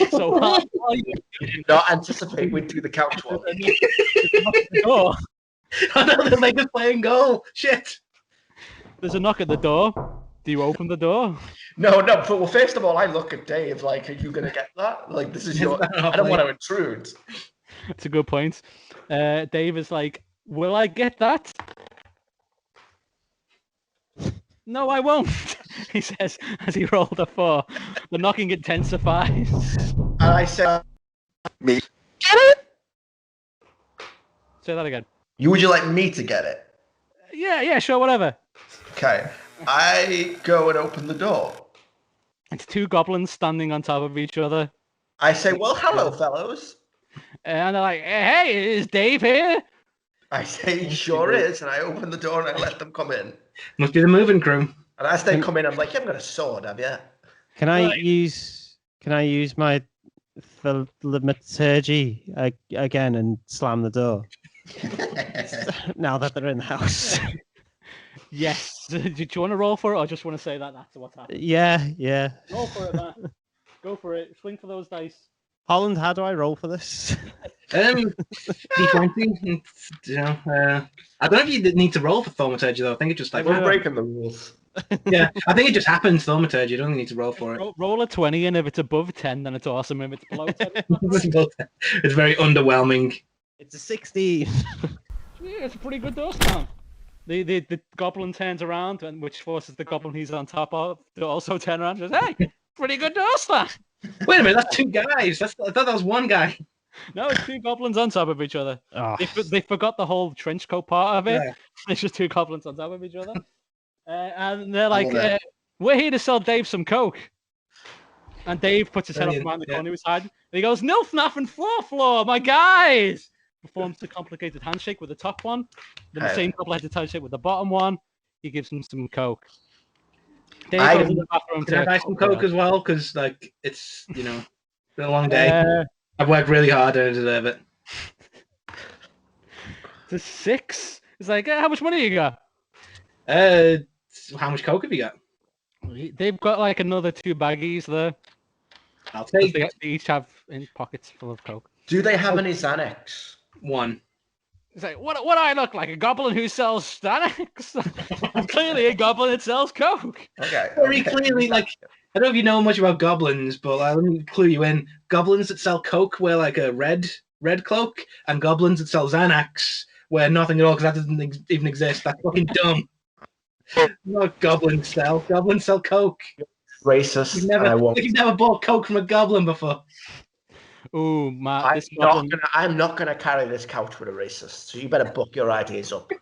So while you Did not anticipate we'd do the couch one. door, I know the Lakers playing goal. Shit. there's a knock at the door. Do you open the door? No, but well, first of all, I look at Dave like, are you going to get that? Like, this is your... I don't want to intrude. It's a good point. Dave is like, will I get that? No, I won't, he says as he rolled a 4. The knocking intensifies. And I said, me, get it? Say that again. Would you like me to get it? Yeah, sure, whatever. Okay. I go and open the door. It's 2 goblins standing on top of each other. I say, well, hello, fellows. And they're like, hey, is Dave here? I say, he sure is. And I open the door and I let them come in. Must be the moving crew. And as they come in, I'm like, you haven't got a sword, have you? Can I use my thaumaturgy again and slam the door? Now that they're in the house. Yes. Do you want to roll for it, or just want to say that that's what's happening? Yeah. Roll for it, Matt. Go for it. Swing for those dice. Holland, how do I roll for this? D20. You know, I don't know if you need to roll for thaumaturgy though. I think it just like We're breaking the rules. yeah. I think it just happens thaumaturgy. You don't need to roll for it. Roll a 20, and if it's above 10, then it's awesome. If it's below 10, It's very underwhelming. It's a 16. yeah, it's a pretty good door slam. The goblin turns around, and which forces the goblin he's on top of to also turn around and says, hey, pretty good door slam. Wait a minute, that's 2 guys. I thought that was 1 guy. No, it's 2 goblins on top of each other. Oh. They forgot the whole trench coat part of it. Yeah. It's just 2 goblins on top of each other. And they're like, we're here to sell Dave some coke. And Dave puts his head up behind the corner of his side. And he goes, Nilfnaff and Floor, my guys! Performs a complicated handshake with the top one. Then the same complicated handshake with the bottom one. He gives him some coke. Dave goes in the bathroom Can I buy some coke as well? Because like it's been a long day. I've worked really hard and I deserve it. The 6. It's like, how much money you got? How much coke have you got? They've got like another 2 baggies there. I'll take They each have in pockets full of coke. Do they have any Xanax? 1. It's like, what do I look like? A goblin who sells Xanax? I'm clearly a goblin that sells coke. Okay. Very clearly, like, I don't know if you know much about goblins, but let me clue you in. Goblins that sell coke wear like a red cloak, and goblins that sell Xanax wear nothing at all because that doesn't even exist. That's fucking dumb. Not goblins sell. Goblins sell coke. Racist. You've never bought coke from a goblin before. Ooh, Matt, I'm not gonna carry this couch with a racist. So you better book your ideas up.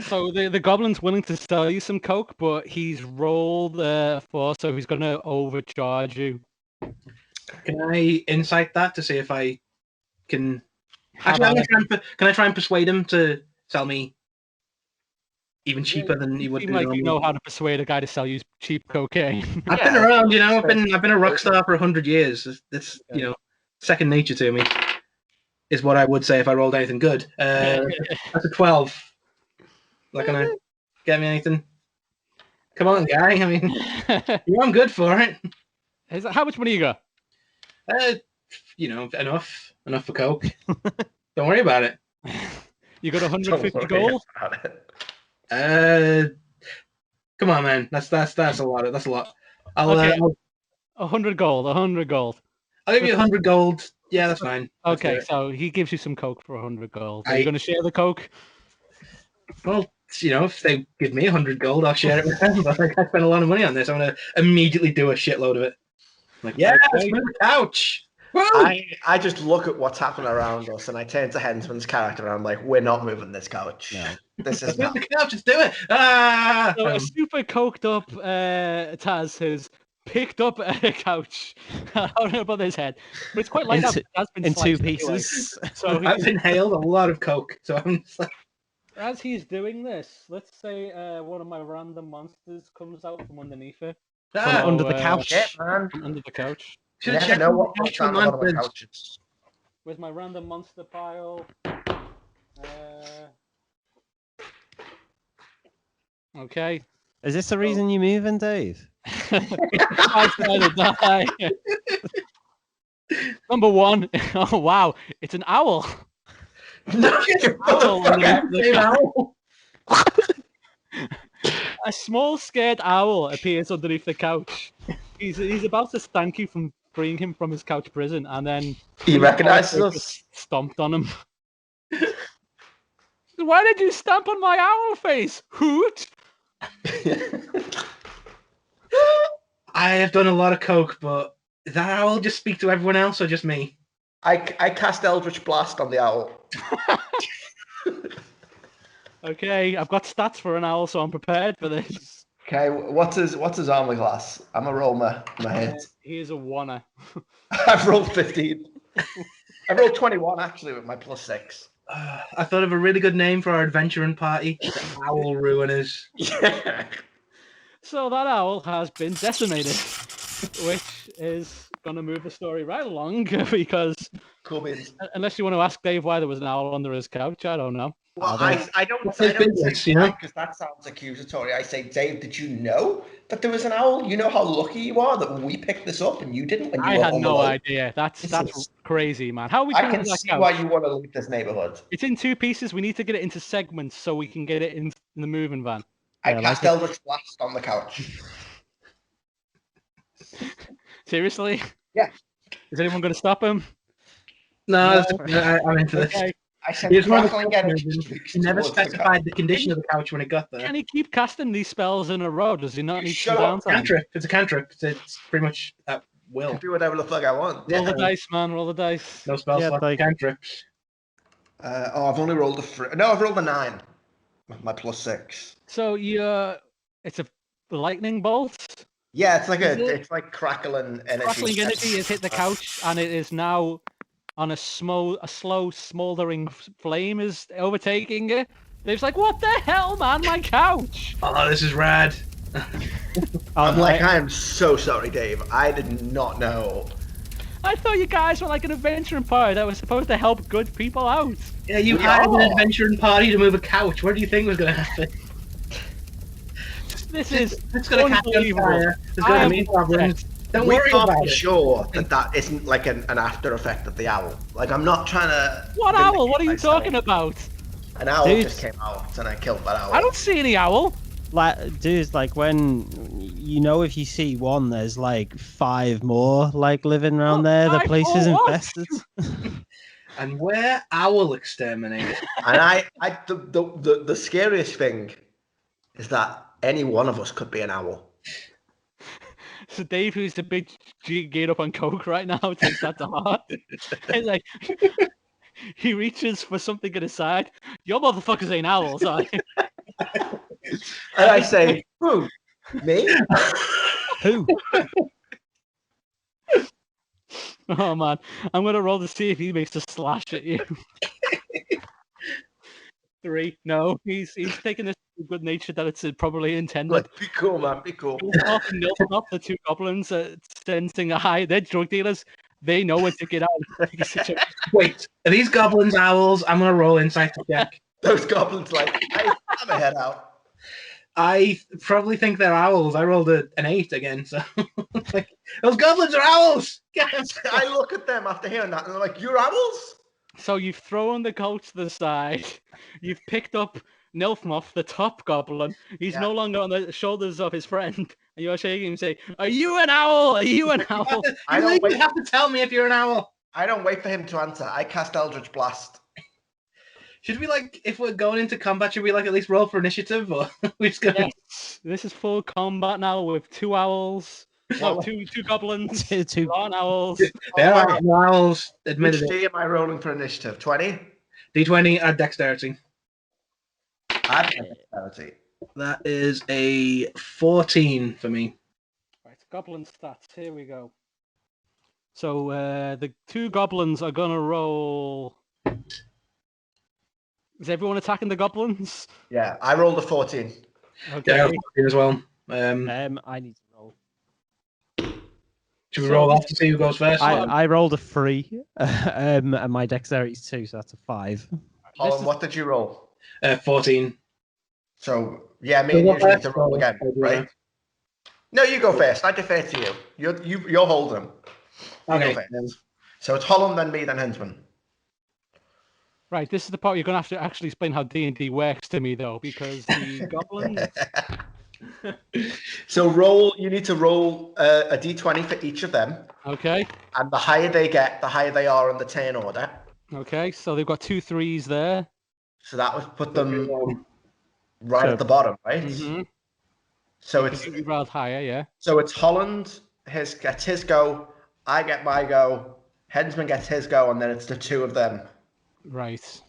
So the goblin's willing to sell you some coke, but he's rolled 4, so he's gonna overcharge you. Can I insight that to see if I can? Actually, can I try and persuade him to sell me even cheaper than you would Seem do. like you normally. know how to persuade a guy to sell you cheap cocaine. I've been around, you know. I've been a rock star for 100 years. It's you know, second nature to me. Is what I would say if I rolled anything good. That's a 12. Not gonna get me anything. Come on, guy. I mean, I'm good for it. How much money you got? You know, enough for coke. Don't worry about it. You got 150 gold? Come on, man. That's a lot. That's a lot. Okay. 100 gold. 100 gold. I'll give you 100 gold. Yeah, that's fine. Okay, so he gives you some coke for 100 gold. Are you I- going to share the coke? Well, you know, if they give me 100 gold, I'll share it with them. But like, I spent a lot of money on this. I'm gonna immediately do a shitload of it. I'm like, yeah, let's move the couch. Woo! I just look at what's happening around us and I turn to Hensman's character and I'm like, we're not moving this couch. No. This is Let's move not. the couch. Let's do it. Ah! So a super coked up Taz has picked up a couch. I don't know about his head, but it's quite light up. It has been In 2 sliced anyway. pieces. So I've inhaled a lot of coke, so I'm just like, as he's doing this, let's say one of my random monsters comes out from underneath it. ah, Under the couch. Yeah, man. From under the couch. You should have never checked know the what couch goes for down the bottom of monsters. couches. With my random monster pile. Okay. Is this the reason you're moving, Dave? I'm trying to die. Number 1. Oh wow, it's an owl. No, Owl underneath the Hey, couch. owl. A small scared owl appears underneath the couch. He's about to thank you from freeing him from his couch prison, and then He recognizes us. stomped on him. Why did you stamp on my owl face? Hoot! I have done a lot of coke, but does that owl just speak to everyone else or just me? I cast Eldritch Blast on the owl. Okay, I've got stats for an owl, so I'm prepared for this. Okay, what's his armor class? I'm gonna roll my hit. He is a oner. I've rolled 15. I rolled 21 actually with my +6. I thought of a really good name for our adventuring party. The Owl Ruiners. Yeah. So that owl has been decimated, which is going to move the story right along because Cool beans. unless you want to ask Dave why there was an owl under his couch, I don't know. Well, I don't his business, say you know? because that sounds accusatory. I say, Dave, did you know that there was an owl? You know how lucky you are that we picked this up and you didn't when you I were had home no alone. idea. That's is- crazy, man. How are we I coming can to that see couch? why you want to leave this neighborhood. It's in 2 pieces. We need to get it into segments so we can get it in the moving van. I Yeah, cast like Eldritch Blast on the couch. Seriously? Yeah. Is anyone going to stop him? No, I'm into this. Okay. I sent Here's one of the crackling energy streaks He never towards the specified the condition of the couch when it got there. Can he keep casting these spells in a row? Does he not need Shut some up, downtime? Cantrip. It's a cantrip. It's pretty much at I will. can do whatever the fuck I want. Roll the dice, man. Roll the dice. No spell Yeah, slot, like- cantrips. I've only rolled a 3. No, I've rolled a 9. With my +6. So it's a lightning bolt. Yeah, it's like Is it? it's like crackling energy. Crackling energy has hit the couch, and it is now on a slow smoldering flame is overtaking it. Dave's like, "What the hell, man? My couch!" Oh, this is rad. I'm like, I am so sorry, Dave. I did not know. I thought you guys were like an adventuring party that was supposed to help good people out. Yeah, you We hired an are. adventuring party to move a couch. What do you think was going to happen? This is It's going to catch on unbelievable. fire. There's going I to be am problems. Don't we worry can't about be it. sure that isn't like an after effect of the owl. Like, I'm not trying to. What owl? What are you vindicate myself. talking about? An owl Dude. just came out and I killed that owl. I don't see any owl. Like, dude, like when you know if you see one, there's like 5 more like living around there. The 5 place is more what? infested. And we're owl exterminators. And the scariest thing is that any one of us could be an owl. So Dave, who's the big geared up on coke right now, takes that to heart. It's like he reaches for something at his side. Your motherfuckers ain't owls, are you? And I say, who? Me? Who? Oh man, I'm gonna roll to see if he makes a slash at you. 3. No, he's taking this good natured that it's probably intended. Like, be cool, man. Be cool. Nilf and Nilf, the two goblins sensing a high. They're drug dealers. They know when to get out of the situation. Wait, are these goblins owls? I'm gonna roll insight to check. Those goblins like, hey, have a head out. I probably think they're owls. I rolled an 8 again, so like those goblins are owls. I look at them after hearing that, and I'm like, "You're owls." So you've thrown the coat to the side. You've picked up Nilfmoth, the top goblin. He's no longer on the shoulders of his friend. And you're shaking him and say, "Are you an owl? Are you an owl?" You have to tell me if you're an owl. I don't wait for him to answer. I cast Eldritch Blast. Should we, like, if we're going into combat, should we, like, at least roll for initiative? Or we just going Yes. This is full combat now with 2 owls. No, two goblins. Two. Owls. There are owls, admitted Which it. D am I rolling for initiative? 20? D20 add dexterity. Add dexterity. That is a 14 for me. Right, goblin stats. Here we go. So the 2 goblins are going to roll... Is everyone attacking the goblins? Yeah, I rolled a 14. Okay. Yeah, 14 as well. I need to roll. Should we roll off to see who goes first? I rolled a 3, and my dexterity is 2, so that's a 5. Holland, what did you roll? 14. So, yeah, me and you need to roll again, right? No, you go first. I defer to you. You're holding. Okay. So it's Holland, then me, then Hensman. Right, this is the part you're going to have to actually explain how D&D works to me, though, because the goblins... So you need to roll a d20 for each of them. Okay. And the higher they get, the higher they are in the turn order. Okay, so they've got 2 3s there. So that would put them right at the bottom, right? Mm-hmm. So it's rolled higher, yeah. So it's Holland gets his go, I get my go, Hensman gets his go, and then it's the 2 of them. Right. So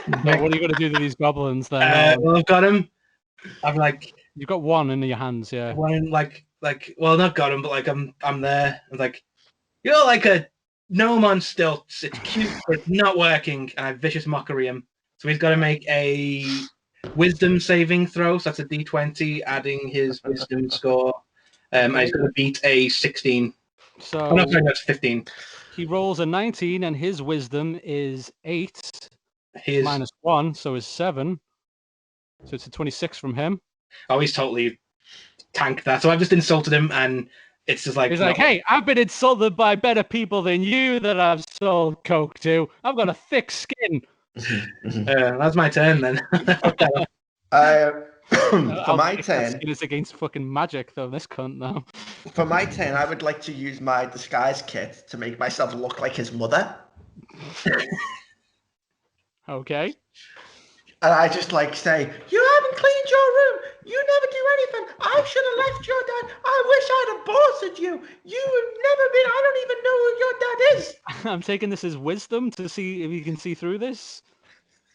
what are you going to do to these goblins then? Well, I've got him. I'm like, you've got one in your hands, yeah. One well, not got him, but like I'm there. I'm like, you're like a gnome on stilts. It's cute, but it's not working. And I vicious mockery him. So he's got to make a wisdom saving throw. So that's a d20, adding his wisdom score. And he's going to beat a 16. So no, sorry, that's 15. He rolls a 19, and his wisdom is 8. His minus 1, so is 7. So it's a 26 from him. Oh, he's totally tanked that. So I've just insulted him, and it's just like... He's like, hey, I've been insulted by better people than you that I've sold coke to. I've got a thick skin. That's my turn, then. For my turn... It's against fucking magic, though, this cunt, now. For my turn, I would like to use my disguise kit to make myself look like his mother. Okay. And I just like say, you haven't cleaned your room. You never do anything. I should have left your dad. I wish I'd have bossed you. You have never been. I don't even know who your dad is. I'm taking this as wisdom to see if you can see through this.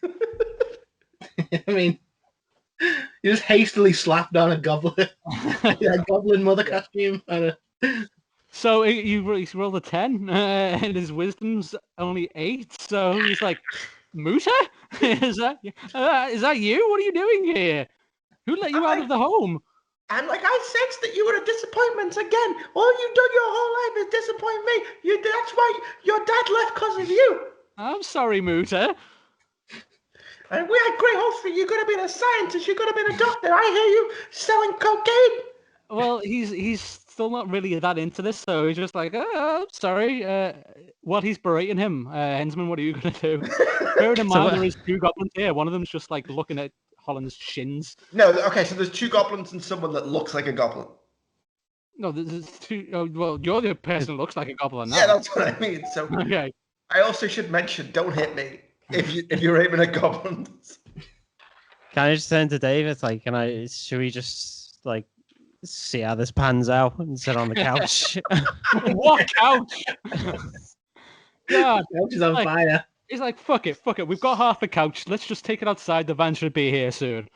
I mean, you just hastily slapped on a goblin, goblin mother costume. So you rolled a 10, and his wisdom's only 8. So he's like, Muta? Is that you? What are you doing here? Who let you out of the home? I'm like, I sensed that you were a disappointment again. All you've done your whole life is disappoint me. That's why your dad left because of you. I'm sorry, Muta. And we had great hopes for you. You could have been a scientist. You could have been a doctor. I hear you selling cocaine. Well, he's still not really that into this, so he's just like, sorry. While he's berating him, Hensman, what are you going to do? Bearing in mind there is 2 goblins here. One of them's just like looking at Holland's shins. No, okay, so there's 2 goblins and someone that looks like a goblin. No, there's 2. Oh, well, you're the person that looks like a goblin now. Yeah, that's what I mean. So okay. I also should mention, don't hit me if you're aiming at goblins. Can I just turn to David? Like, should we just like see how this pans out and sit on the couch? What couch? God, the couch is on fire. He's like, fuck it. We've got half the couch. Let's just take it outside. The van should be here soon.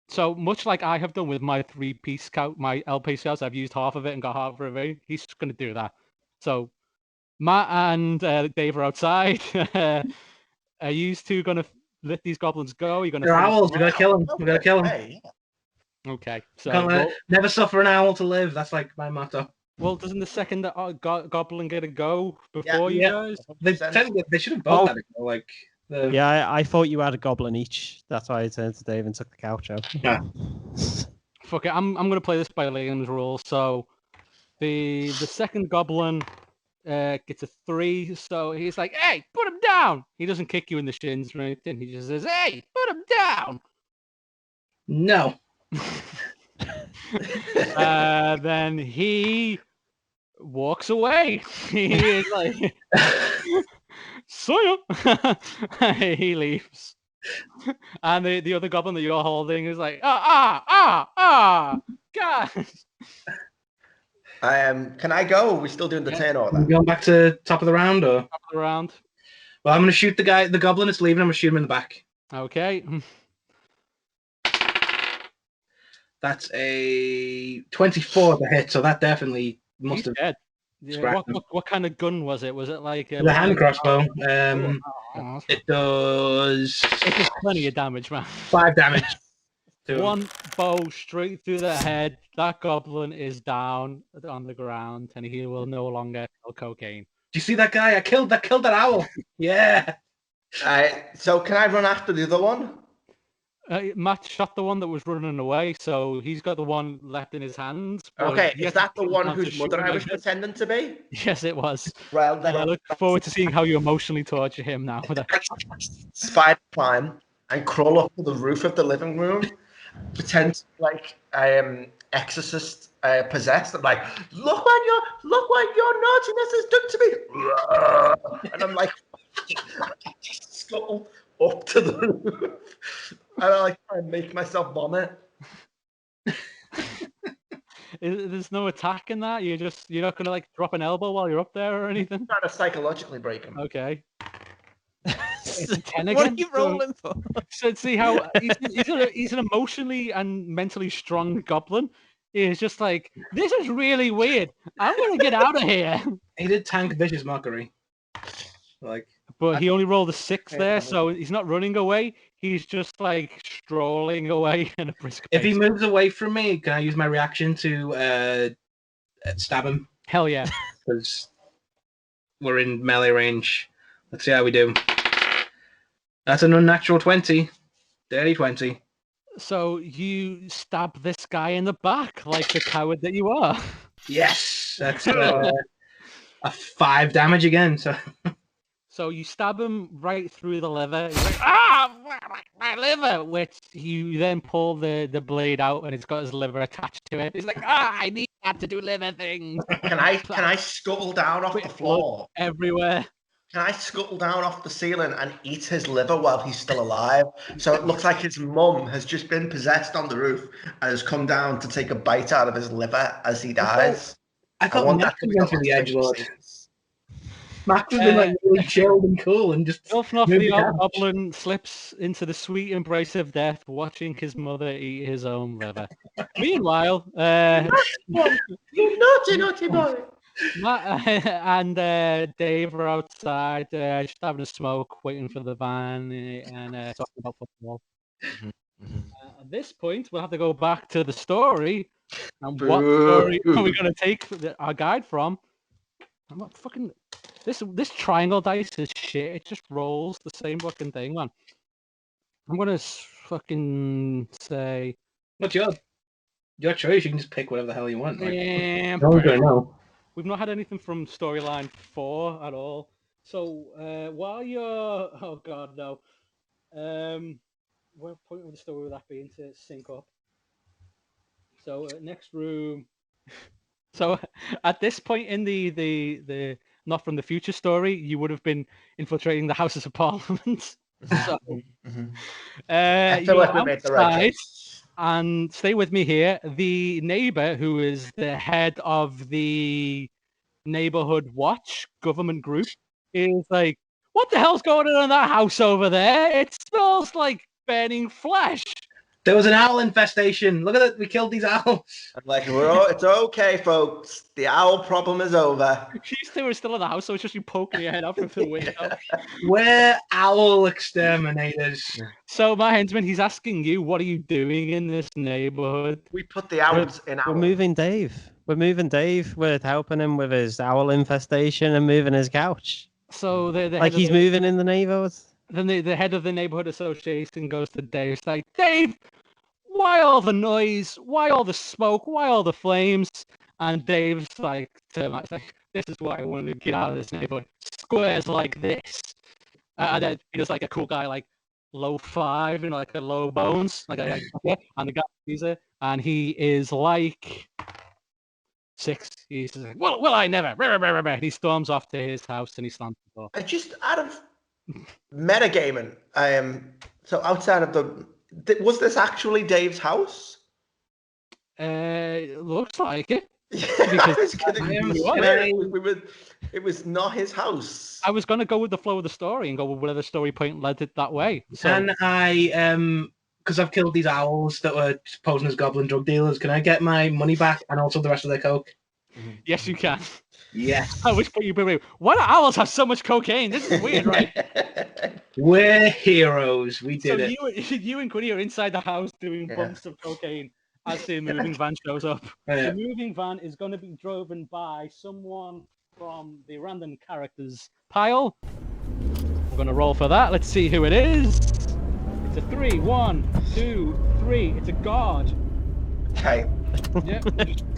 So much like I have done with my 3-piece couch, my L-piece house, I've used half of it and got half of it. He's just going to do that. So Matt and Dave are outside. Are you two gonna let these goblins go? Are you gonna? They're finish owls. them We gotta off? kill them. We gotta kill them. Hey, Okay, so Can't never suffer an owl to live. That's like my motto. well, doesn't the second goblin get a go before you Yeah. guys? They 100%. they should have both Oh. had it. Like the Yeah, I thought you had a goblin each. That's why I turned to Dave and took the couch out. Yeah. Fuck it, I'm gonna play this by Liam's rules. So the second goblin gets a 3, so he's like, "Hey, put him down." He doesn't kick you in the shins or anything. He just says, "Hey, put him down." no. Then he walks away. He is like, "See ya." He leaves. And the other goblin that you're holding is like, God. Can I go? Are we still doing the turn Are order? we going back to top of the round or? Top of the round. Well, I'm gonna shoot the goblin that's leaving. I'm gonna shoot him in the back. Okay. That's a 24 to hit, so that definitely must He's have. dead. Yeah, scrapped him. what kind of gun was it? Was it like The hand crossbow. It It does does plenty of damage, man. 5 damage. To him. One bow straight through the head. That goblin is down on the ground, and he will no longer sell cocaine. Do you see that guy? I killed that owl. Yeah. So can I run after the other one? Matt shot the one that was running away, so he's got the one left in his hands. but Okay, he is has to that the kill one him to whose shoot mother him, I I was guess. pretending to be? Yes, it was. Well, then I look forward to seeing how you emotionally torture him now. spider climb and crawl up to the roof of the living room, pretend like I am exorcist possessed. I'm like, look what your naughtiness has done to me, and I'm like, scuttle up to the roof, and I like try and make myself vomit. There's no attack in that. You're not gonna like drop an elbow while you're up there or anything. I'm trying to psychologically break him. Okay. It's a 10 What again. are you rolling for? So see how he's an emotionally and mentally strong goblin. He's just like, this is really weird. I'm gonna get out of here. He did tank vicious mockery. Like, But he only rolled a 6 there, so he's not running away. He's just like strolling away in a brisk pace. if he moves away from me, can I use my reaction to stab him? Hell yeah. Because we're in melee range. Let's see how we do. That's an unnatural 20. Dirty 20. So you stab this guy in the back like the coward that you are. Yes! That's a 5 damage again. So you stab him right through the liver. He's like, my liver! Which you then pull the blade out and it's got his liver attached to it. He's like, I need that to do liver things. Can I scuttle down off the floor? Everywhere. Can I scuttle down off the ceiling and eat his liver while he's still alive? So it looks like his mum has just been possessed on the roof and has come down to take a bite out of his liver as he dies. I thought want Max that to was going become to the a edge lord. special Max has been like really chilled and cool and just. Ilfnoth moved the the couch. goblin slips into the sweet embrace of death, watching his mother eat his own liver. Meanwhile, You naughty boy. Matt and Dave are outside, just having a smoke, waiting for the van, and talking about football. At this point, we'll have to go back to the story. And what story are we going to take our guide from? I'm not fucking. This triangle dice is shit. It just rolls the same fucking thing, man. I'm gonna fucking say. What's your choice? You can just pick whatever the hell you want. Like, Yeah, no one's gonna know. we've not had anything from storyline 4 at all. So while you're, oh god, no. What point of the story would that be to sync up? So next room. So at this point in the Not From the Future story, you would have been infiltrating the Houses of Parliament. So I feel you're like we made the right outside, choice. and stay with me here. The neighbor, who is the head of the neighborhood watch government group, is like, "What the hell's going on in that house over there? It smells like burning flesh." There was an owl infestation. Look at it. We killed these owls. I'm like, it's okay, folks. The owl problem is over. These two are still in the house, so it's just you poking your head out of the window. We're owl exterminators. So my henchman, he's asking you, what are you doing in this neighborhood? We put the owls in our. We're moving Dave. We're helping him with his owl infestation and moving his couch. So the Like he's moving in the neighborhood. Then the head of the neighborhood association goes to Dave. It's like, Dave, why all the noise? Why all the smoke? Why all the flames? And Dave's like, this is why I want to get out of this neighborhood. Squares like this. And then he does like a cool guy, like low five, like a low bones. And the guy sees it, and he is like 6. He's just like, well, I never. And he storms off to his house and he slams the door. I just out of metagaming. So outside of was this actually Dave's house? Looks like it. Yeah, it was not his house. I was gonna go with the flow of the story and go with whatever story point led it that way. So Can I, because I've killed these owls that were posing as goblin drug dealers, can I get my money back and also the rest of their coke? yes, you can. Yes. I wish you believe. Why do owls have so much cocaine? This is weird, right? We're heroes. We did it. You and Quinny are inside the house doing bumps of cocaine as the moving van shows up. The moving van is going to be driven by someone from the random characters pile. We're going to roll for that. Let's see who it is. It's a 3. 1, 2, 3. It's a guard. Okay. Yeah,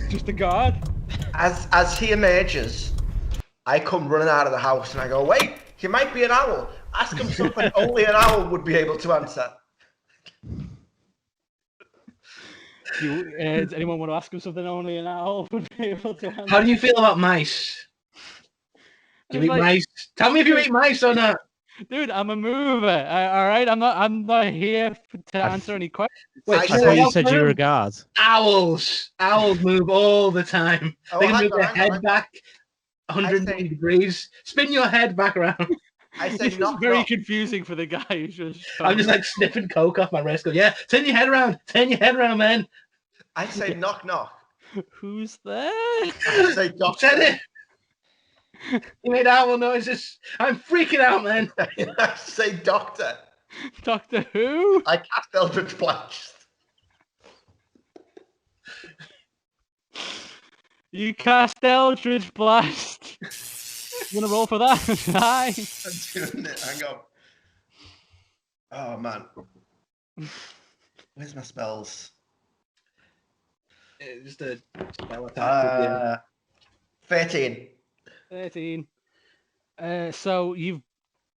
just a guard. As he emerges, I come running out of the house and I go, wait, he might be an owl. Ask him something only an owl would be able to answer. Does anyone want to ask him something only an owl would be able to answer? How do you feel about mice? Do you eat mice? Tell me if you eat mice or not. Dude, I'm a mover. All right, I'm not here to answer any questions. Wait, I thought you said you were a guard. Owls move all the time. Oh, they can move their head back 180 degrees. Spin your head back around. I say This is very confusing for the guy who's just. I'm just like sniffing coke off my wrist. Go, yeah, turn your head around. Turn your head around, man. I say knock knock. Who's there? I say doctor. Said it. You made owl noises. I'm freaking out, man. I say doctor. Doctor Who? I cast Eldritch Blast. You cast Eldritch Blast. You want to roll for that? Hi. I'm doing it. Hang on. Oh, man. Where's my spells? Just a spell attack. 13. 13. So you've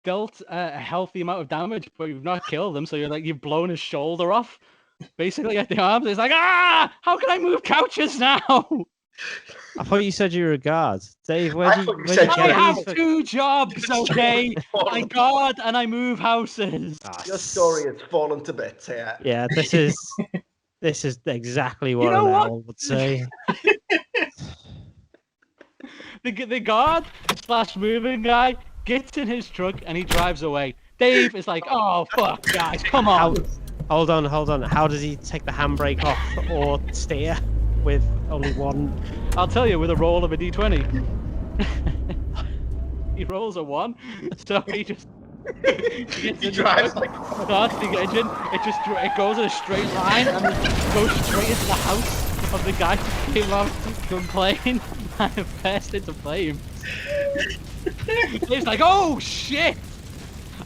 dealt a healthy amount of damage, but you've not killed him. So you've blown his shoulder off, basically at the arms. It's like, how can I move couches now? I thought you said you were a guard, Dave. Where do you I have 2 jobs, okay? I guard and I move houses. Your story has fallen to bits here. Yeah, this is exactly what an owl would say. The guard / moving guy gets in his truck and he drives away. Dave is like, oh fuck, guys, come on. Hold on. How does he take the handbrake off or steer with only one? I'll tell you, with a roll of a d20. He rolls a 1, so he just he drives like starts the engine. It goes in a straight line and it goes straight into the house of the guy who came out from plane and it burst into flames. He's like, oh shit!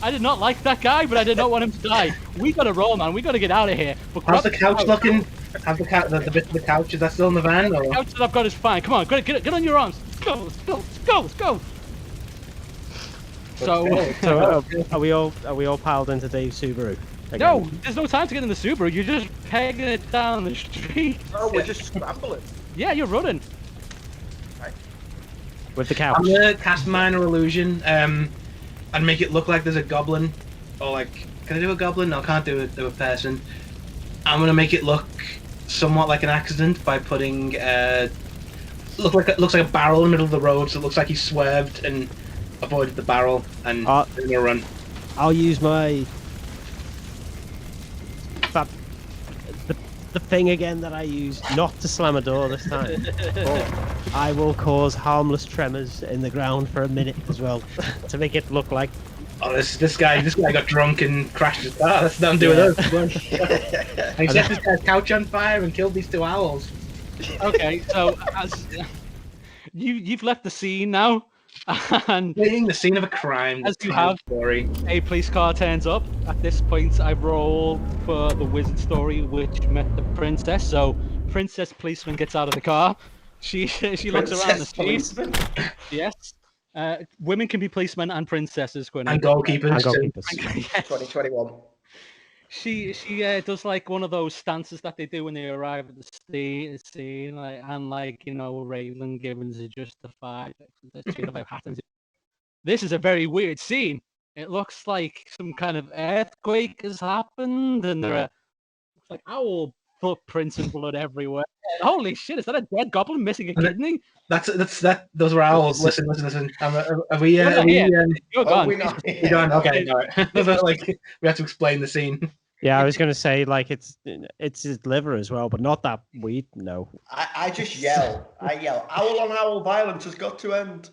I did not like that guy, but I did not want him to die. We gotta roll, man. We gotta get out of here. But how's the couch looking? How's the bit of the couch? Is that still in the van? Or? The couch that I've got is fine. Come on, get on your arms. Let's go. So are we all piled into Dave's Subaru? Again? No, there's no time to get in the Subaru. You're just pegging it down the street. Oh, we're just scrambling. Yeah, you're running. Right. With the couch. I'm gonna cast minor illusion, and make it look like there's a goblin, or like, can I do a goblin? No, I can't do it to a person. I'm gonna make it look somewhat like an accident by putting looks like a barrel in the middle of the road, so it looks like he swerved and avoided the barrel and gonna run. I'll use my the thing again that I use, not to slam a door this time, but I will cause harmless tremors in the ground for a minute as well to make it look like. Oh, this guy got drunk and crashed his car. That's nothing to do with us. And he set this guy's couch on fire and killed these 2 owls. Okay, so as you've left the scene now, and Fleeing the scene of a crime. as you have, story. a police car turns up. At this point, I rolled for the wizard story, which met the princess. So, princess policeman gets out of the car. She looks around the street. Yes. Women can be policemen and princesses. And goalkeepers. 2021. She does like one of those stances that they do when they arrive at the scene, like, and like, you know, Raylan Givens is justified. This is a very weird scene. It looks like some kind of earthquake has happened, and there are like owl footprints and blood everywhere. Holy shit! Is that a dead goblin missing a kidney? Those were owls. Listen. Are we? You're gone. We're not You're gone. Okay, all right. Like we have to explain the scene. Yeah, I was going to say, like, it's his liver as well, but not that weed. No. I just yell. I yell. Owl on owl violence has got to end.